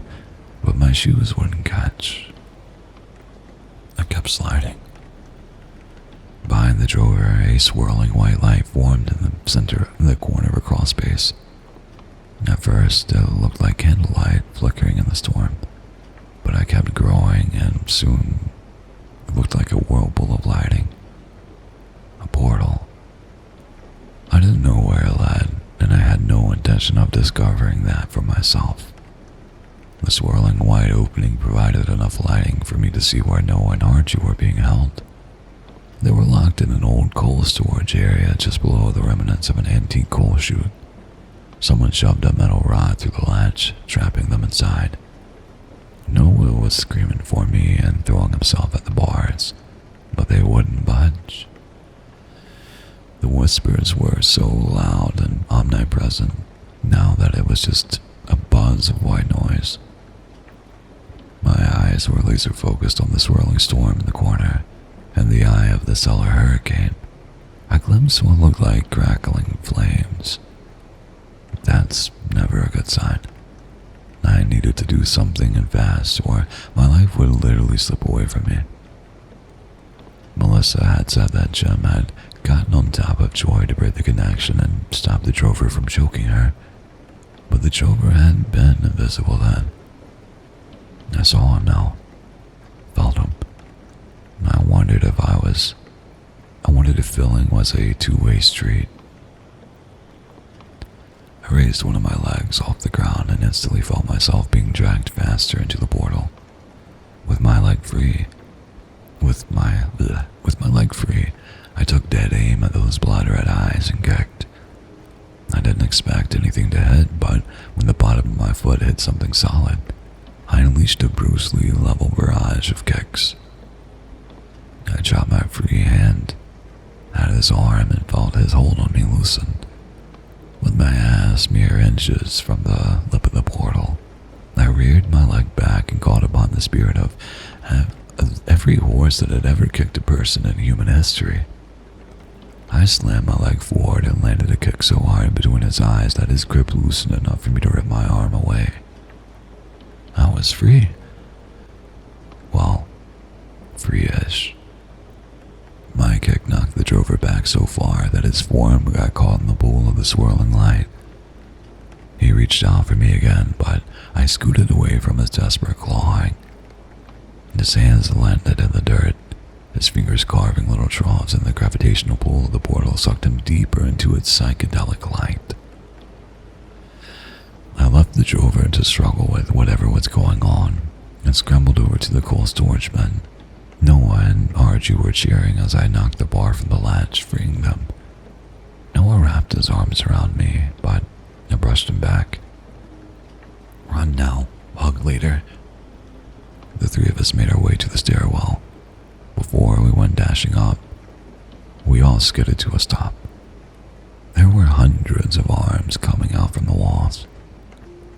but my shoes wouldn't catch. I kept sliding. Behind the drover, a swirling white light formed in the center of the corner of a crawl space. At first, it looked like candlelight flickering in the storm, but I kept growing, and soon it looked like a whirlpool of lighting. A portal. I didn't know where it led, and I had no intention of discovering that for myself. The swirling white opening provided enough lighting for me to see where Noah and Archie were being held. They were locked in an old coal storage area just below the remnants of an antique coal chute. Someone shoved a metal rod through the latch, trapping them inside. Noah was screaming for me and throwing himself at the bars, but they wouldn't budge. The whispers were so loud and omnipresent now that it was just a buzz of white noise. My eyes were laser focused on the swirling storm in the corner and the eye of the cellar hurricane. I glimpsed what looked like crackling flames. That's never a good sign. I needed to do something and fast, or my life would literally slip away from me. Melissa had said that Jim had gotten on top of Joy to break the connection and stop the drover from choking her, but the drover hadn't been invisible then. I saw him now, felt him. I wondered if filling was a two-way street. I raised one of my legs off the ground and instantly felt myself being dragged faster into the portal. With my leg free, I took dead aim at those blood-red eyes and kicked. I didn't expect anything to hit, but when the bottom of my foot hit something solid, I unleashed a Bruce Lee-level barrage of kicks. I dropped my free hand at his arm and felt his hold on me loosen. With my ass mere inches from the lip of the portal, I reared my leg back and called upon the spirit of every horse that had ever kicked a person in human history. I slammed my leg forward and landed a kick so hard between his eyes that his grip loosened enough for me to rip my arm away. I was free. Well, free-ish. My kick knocked the drover back so far that his form got caught in the pool of the swirling light. He reached out for me again, but I scooted away from his desperate clawing. His hands landed in the dirt, his fingers carving little troughs in the gravitational pull of the portal sucked him deeper into its psychedelic light. I left the drover to struggle with whatever was going on and scrambled over to the coal storage bin. Noah and Arju were cheering as I knocked the bar from the latch, freeing them. Noah wrapped his arms around me, but I brushed him back. Run now, hug later. The three of us made our way to the stairwell. Before we went dashing up, we all skidded to a stop. There were hundreds of arms coming out from the walls.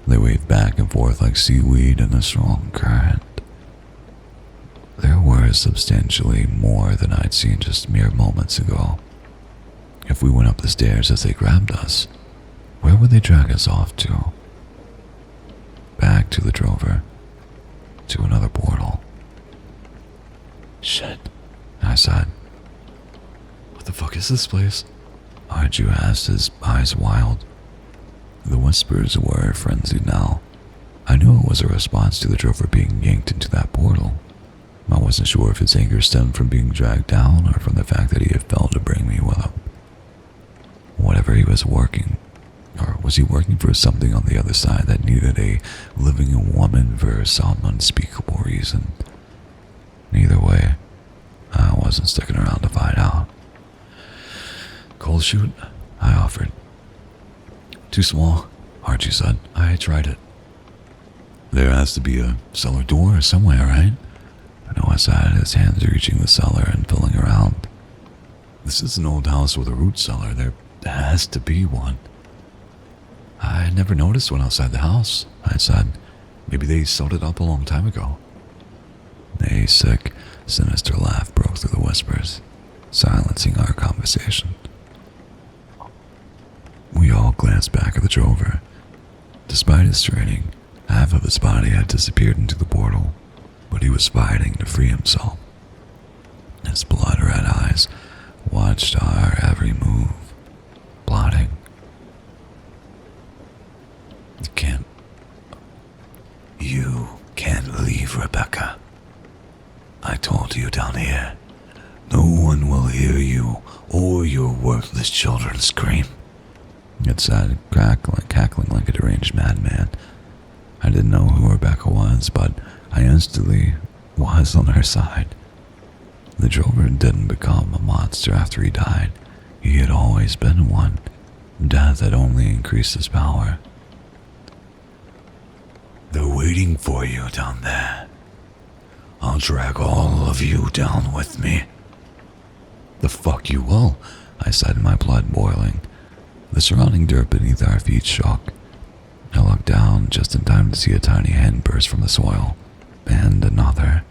They waved back and forth like seaweed in a strong current. There were substantially more than I'd seen just mere moments ago. If we went up the stairs as they grabbed us, where would they drag us off to? Back to the drover. To another portal. Shit, I said. What the fuck is this place? Arju asked, his eyes wild. The whispers were frenzied now. I knew it was a response to the drover being yanked into that portal. I wasn't sure if his anger stemmed from being dragged down or from the fact that he had failed to bring me with him. Whatever he was working, or was he working for something on the other side that needed a living woman for some unspeakable reason? Either way, I wasn't sticking around to find out. Coal chute? I offered. Too small, Archie said. I tried it. There has to be a cellar door somewhere, right? Noah said, his hands reaching the cellar and filling around. This is an old house with a root cellar. There has to be one. I never noticed one outside the house, I said. Maybe they sewed it up a long time ago. A sick, sinister laugh broke through the whispers, silencing our conversation. We all glanced back at the drover. Despite his training, half of his body had disappeared into the portal, but he was fighting to free himself. His blood-red eyes watched our every move, plotting. You can't leave, Rebecca. I told you down here. No one will hear you or your worthless children scream. It said, cackling like a deranged madman. I didn't know who Rebecca was, but I instantly was on her side. The drover didn't become a monster after he died. He had always been one. Death had only increased his power. They're waiting for you down there. I'll drag all of you down with me. The fuck you will, I said, my blood boiling. The surrounding dirt beneath our feet shook. I looked down just in time to see a tiny hand burst from the soil, and another.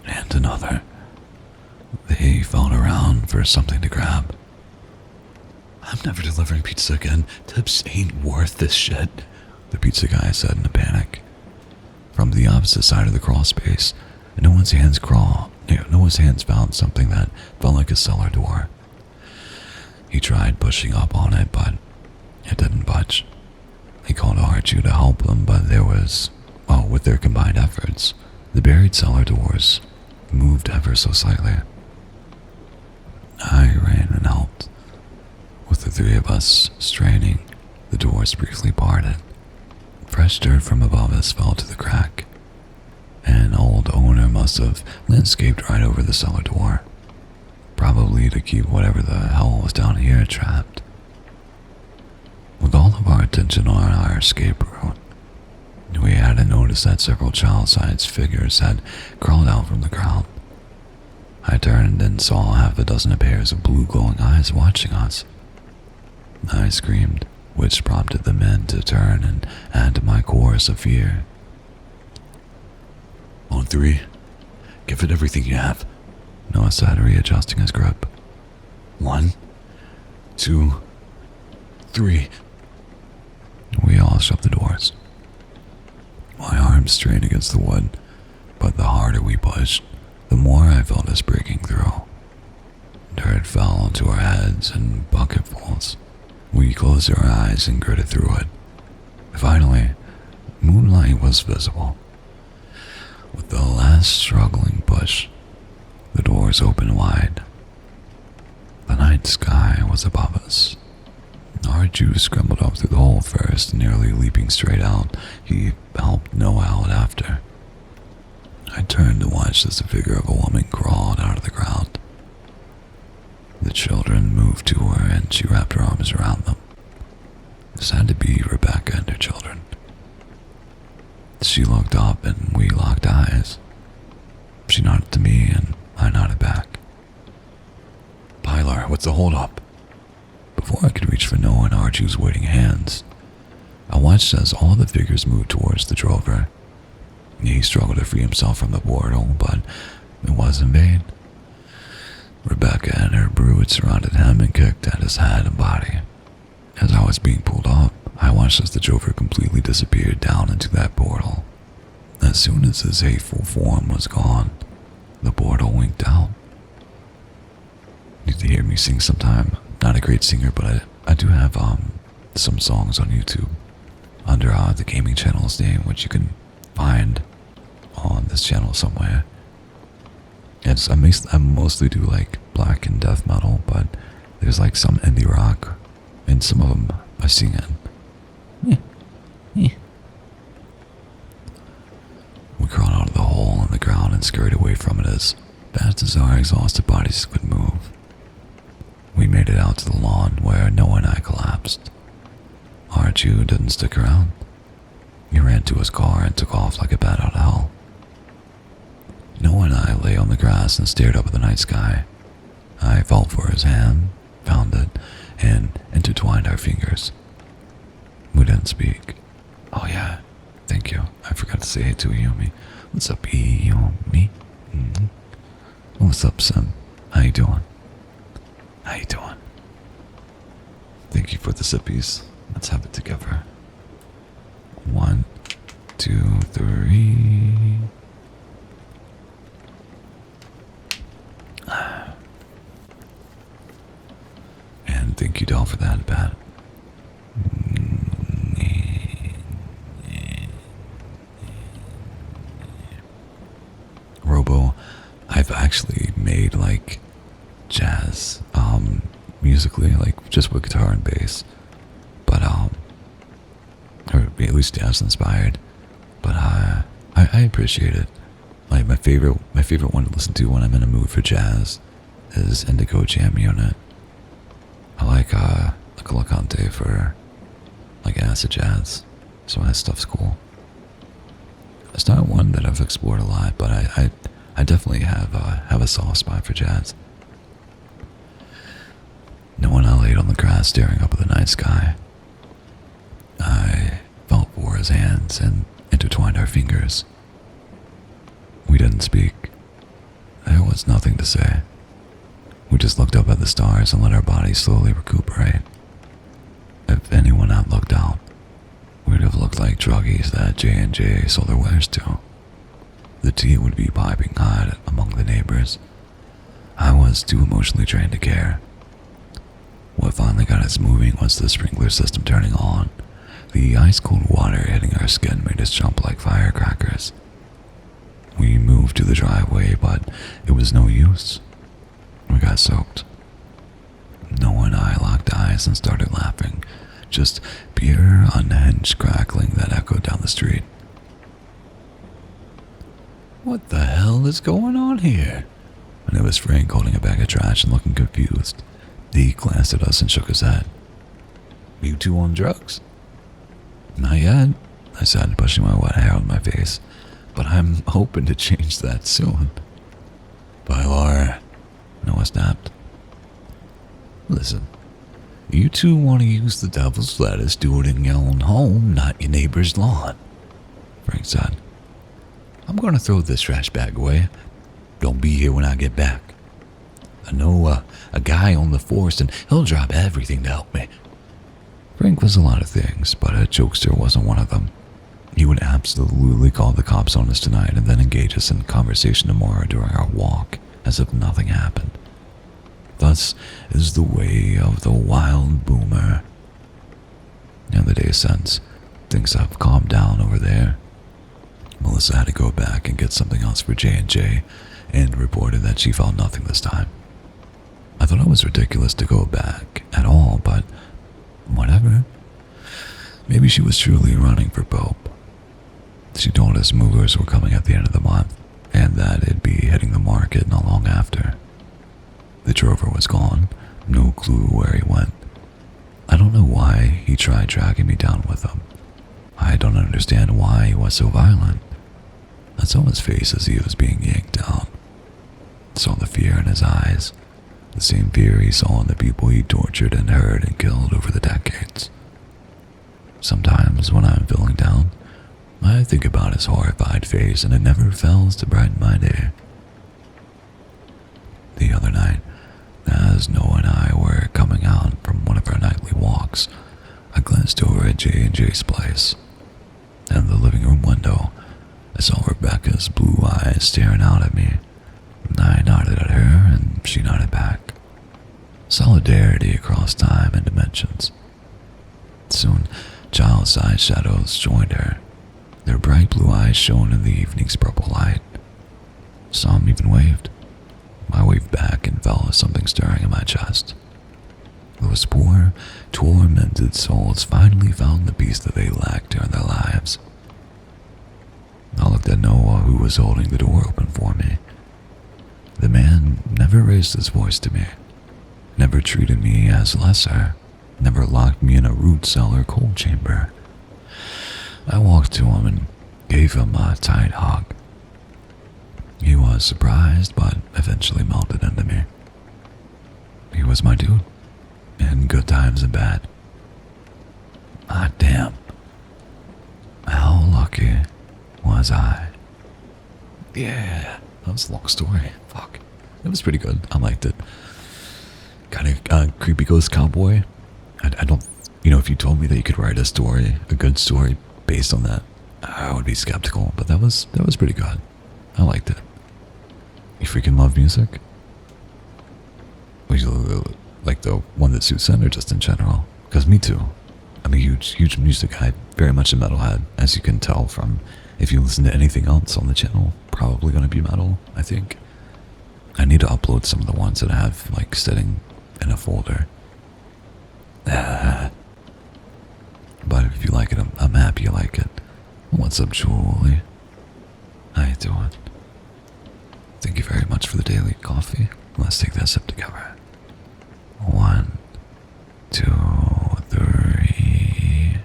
And another. They felt around for something to grab. I'm never delivering pizza again. Tips ain't worth this shit, the pizza guy said in a panic. From the opposite side of the crawl space, Noah's hands found something that felt like a cellar door. He tried pushing up on it, but it didn't budge. He called Archie to help them, but with their combined efforts, the buried cellar doors moved ever so slightly. I ran and helped, with the three of us straining The doors briefly parted. Fresh dirt from above us fell to the crack. An old owner must have landscaped right over the cellar door, probably to keep whatever the hell was down here trapped. With all of our attention on our escape route, we hadn't noticed that several child-sized figures had crawled out from the ground. I turned and saw half a dozen pairs of blue glowing eyes watching us. I screamed, which prompted the men to turn and add to my chorus of fear. On three, give it everything you have. Noah said, readjusting his grip. 1, 2, 3. We all shut the doors. My arms strained against the wood, but the harder we pushed, the more I felt us breaking through. Dirt fell onto our heads in bucketfuls. We closed our eyes and gritted through it. Finally, moonlight was visible. With the last struggling push, the doors opened wide. The night sky was above us. Our Jew scrambled up through the hole first, nearly leaping straight out. He helped Noah out after. I turned to watch as the figure of a woman crawled out of the ground. The children moved to her and she wrapped her arms around them. This had to be Rebecca and her children. She looked up and we locked eyes. She nodded to me and I nodded back. Pilar, what's the holdup? Before I could reach for Noah and Archie's waiting hands, I watched as all the figures moved towards the drover. He struggled to free himself from the portal, but it was in vain. Rebecca and her brood surrounded him and kicked at his head and body. As I was being pulled up, I watched as the drover completely disappeared down into that portal. As soon as his hateful form was gone, the portal winked out. You need to hear me sing sometime. Not a great singer, but I do have some songs on YouTube under the gaming channel's name, which you can find on this channel somewhere. I mostly do like black and death metal, but there's like some indie rock, and some of them I sing in. We crawled out of the hole in the ground and scurried away from it as fast as our exhausted bodies could move. We made it out to the lawn where Noah and I collapsed. Our Jew didn't stick around. He ran to his car and took off like a bat out of hell. Noah and I lay on the grass and stared up at the night sky. I felt for his hand, found it, and intertwined our fingers. We didn't speak. Oh yeah, thank you. I forgot to say hey to Yumi. What's up, Yumi? Mm-hmm. What's up, Sim? How you doing? How you doing? Thank you for the sippies. Let's have it together. 1, 2, 3. And thank you, Doll, for that bat. Robo, I've actually made like jazz musically, like just with guitar and bass, but or at least jazz inspired, but I appreciate it. Like my favorite one to listen to when I'm in a mood for jazz is Indigo Jam Unit. I like Lacante for like acid jazz, so that stuff's cool. It's not one that I've explored a lot, but I definitely have a soft spot for jazz. Noah and I laid on the grass staring up at the night sky. I felt for his hands and intertwined our fingers. We didn't speak. There was nothing to say. We just looked up at the stars and let our bodies slowly recuperate. If anyone had looked out, we'd have looked like druggies that J&J sold their wares to. The tea would be piping hot among the neighbors. I was too emotionally drained to care. What finally got us moving was the sprinkler system turning on. The ice-cold water hitting our skin made us jump like firecrackers. We moved to the driveway, but it was no use. We got soaked. Noah and I locked eyes and started laughing, just pure unhinged crackling that echoed down the street. What the hell is going on here? And it was Frank holding a bag of trash and looking confused. He glanced at us and shook his head. You two on drugs? Not yet, I said, pushing my wet hair on my face. But I'm hoping to change that soon. Bylar, Noah snapped. Listen, you two want to use the devil's lettuce, do it in your own home, not your neighbor's lawn, Frank said. I'm going to throw this trash bag away. Don't be here when I get back. I know a guy on the force, and he'll drop everything to help me. Frank was a lot of things, but a jokester wasn't one of them. He would absolutely call the cops on us tonight and then engage us in conversation tomorrow during our walk, as if nothing happened. Thus is the way of the wild boomer. In the days since, things have calmed down over there. Melissa had to go back and get something else for J&J and reported that she found nothing this time. I thought it was ridiculous to go back at all, but whatever. Maybe she was truly running for Pope. She told us movers were coming at the end of the month and that it'd be hitting the market not long after. The drover was gone, no clue where he went. I don't know why he tried tracking me down with him. I don't understand why he was so violent. I saw his face as he was being yanked down. I saw the fear in his eyes, the same fear he saw in the people he tortured and hurt and killed over the decades. Sometimes when I'm feeling down, I think about his horrified face and it never fails to brighten my day. The other night, as Noah and I were coming out from one of our nightly walks, I glanced over at J&J's place. In the living room window, I saw Rebecca's blue eyes staring out at me. I nodded at her and she nodded back. Solidarity across time and dimensions. Soon, child-sized shadows joined her. Their bright blue eyes shone in the evening's purple light. Some even waved. I waved back and felt something stirring in my chest. Those poor, tormented souls finally found the peace that they lacked during their lives. I looked at Noah, who was holding the door open for me. The man never raised his voice to me, never treated me as lesser, never locked me in a root cellar cold chamber. I walked to him and gave him a tight hug. He was surprised, but eventually melted into me. He was my dude, in good times and bad. Ah, damn. How lucky was I? Yeah, that was a long story. Fuck. It was pretty good. I liked it. Kind of creepy ghost cowboy. I don't, if you told me that you could write a good story based on that, I would be skeptical, but that was pretty good. I liked it. You freaking love music? Would you like the one that suits in or just in general? Because me too. I'm a huge music guy, very much a metalhead, as you can tell from if you listen to anything else on the channel, probably gonna be metal, I think. I need to upload some of the ones that I have sitting in a folder. But if you like it, I'm happy you like it. What's up, Julie? How you doing? Thank you very much for the daily coffee. Let's take that sip together. 1, 2, 3.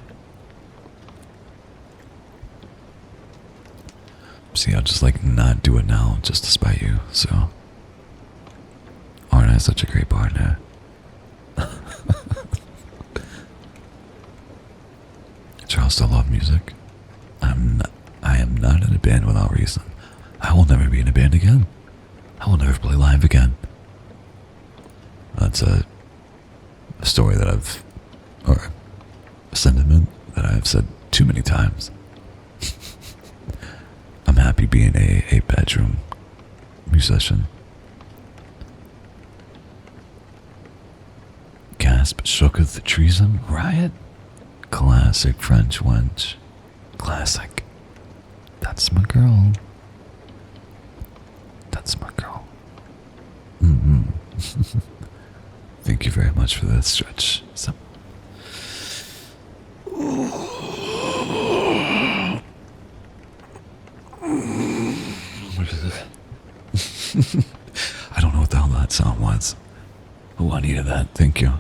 See, I'll just not do it now just to spite you, so. Aren't I such a great partner? Charles still love music. I am not in a band without reason. I will never be in a band again. I will never play live again. That's a story that or a sentiment that I've said too many times. I'm happy being a bedroom musician. Gasp shooketh treason riot. Classic French wench. Classic. That's my girl. That's my girl. Thank you very much for that stretch. that sound was. Oh, I needed that. Thank you.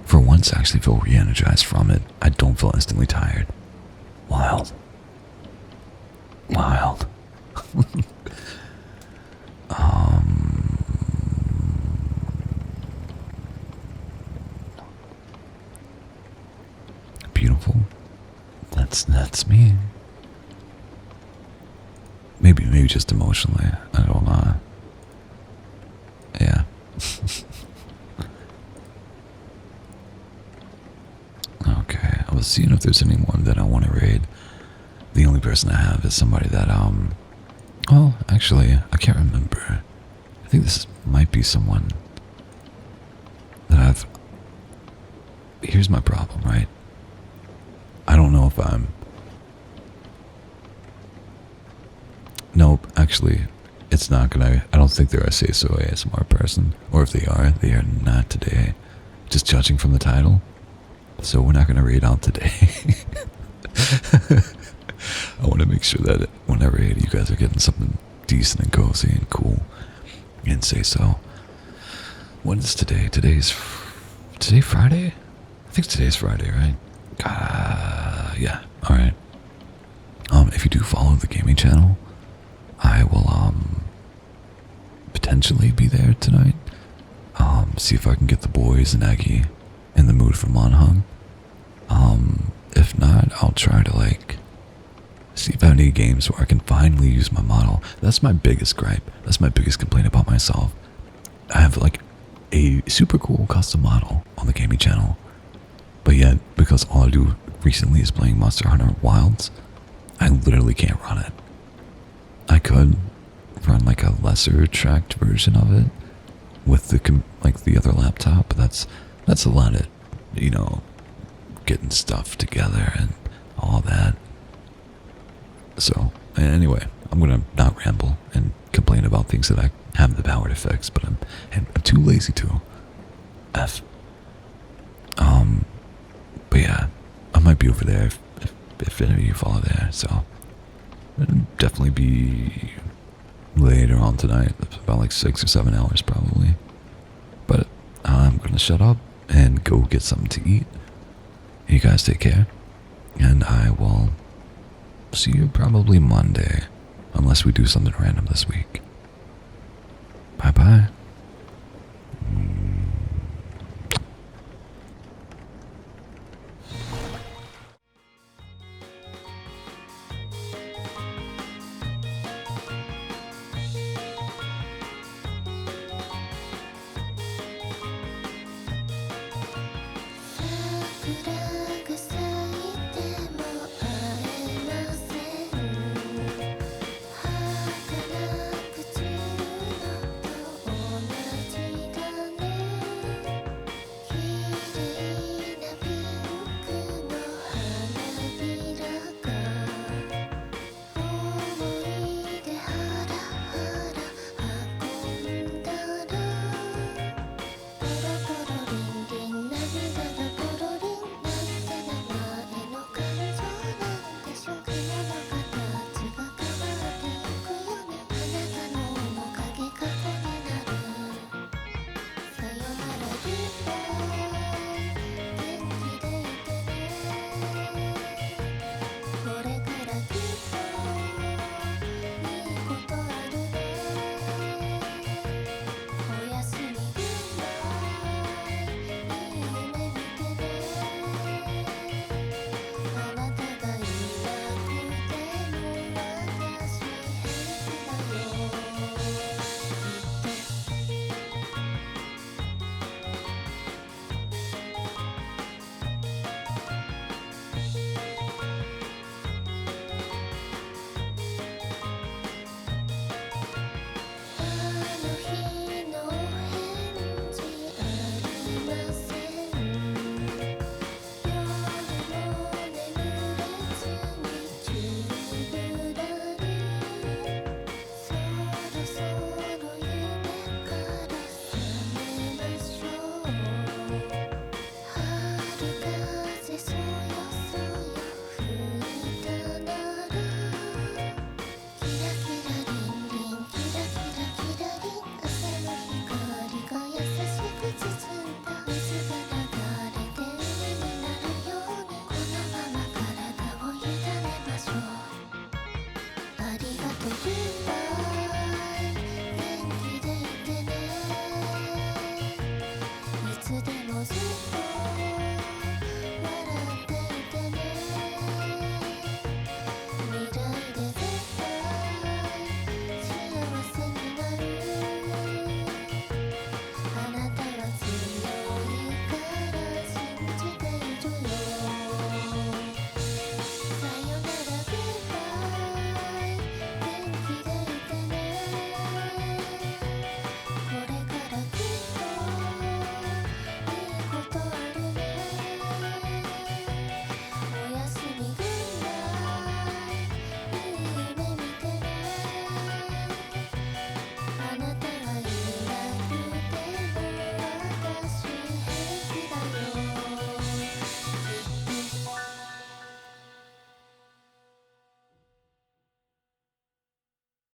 For once, I actually feel re-energized from it. I don't feel instantly tired. Wild. Wild. Beautiful. That's me. Maybe just emotionally. I don't know. Yeah. Okay. I was seeing if there's anyone that I want to raid. The only person I have is somebody that well, actually, I can't remember. I think this might be someone that I've. Here's my problem, right? I don't know if I'm. Nope, actually, it's not gonna. I don't think they're a Say So ASMR person. Or if they are not today. Just judging from the title. So we're not gonna read out today. I want to make sure that whenever you guys are getting something decent and cozy and cool, and Say So. What is today? Today Friday? I think today's Friday, right? Yeah. All right. If you do follow the gaming channel, I will potentially be there tonight. See if I can get the boys and Aggie in the mood for Monhung. If not, I'll try to see if I have any games where I can finally use my model. That's my biggest gripe. That's my biggest complaint about myself. I have a super cool custom model on the gaming channel, but yet because all I do recently is playing Monster Hunter Wilds, I literally can't run it. I could run a lesser tracked version of it with the other laptop, but that's a lot of getting stuff together and all that. So anyway, I'm gonna not ramble and complain about things that I have the power to fix, but I'm too lazy to. But yeah, I might be over there if any of you follow there. So it'll definitely be later on tonight, about 6 or 7 hours probably. But I'm gonna shut up and go get something to eat. You guys take care, and I will see you probably Monday, unless we do something random this week.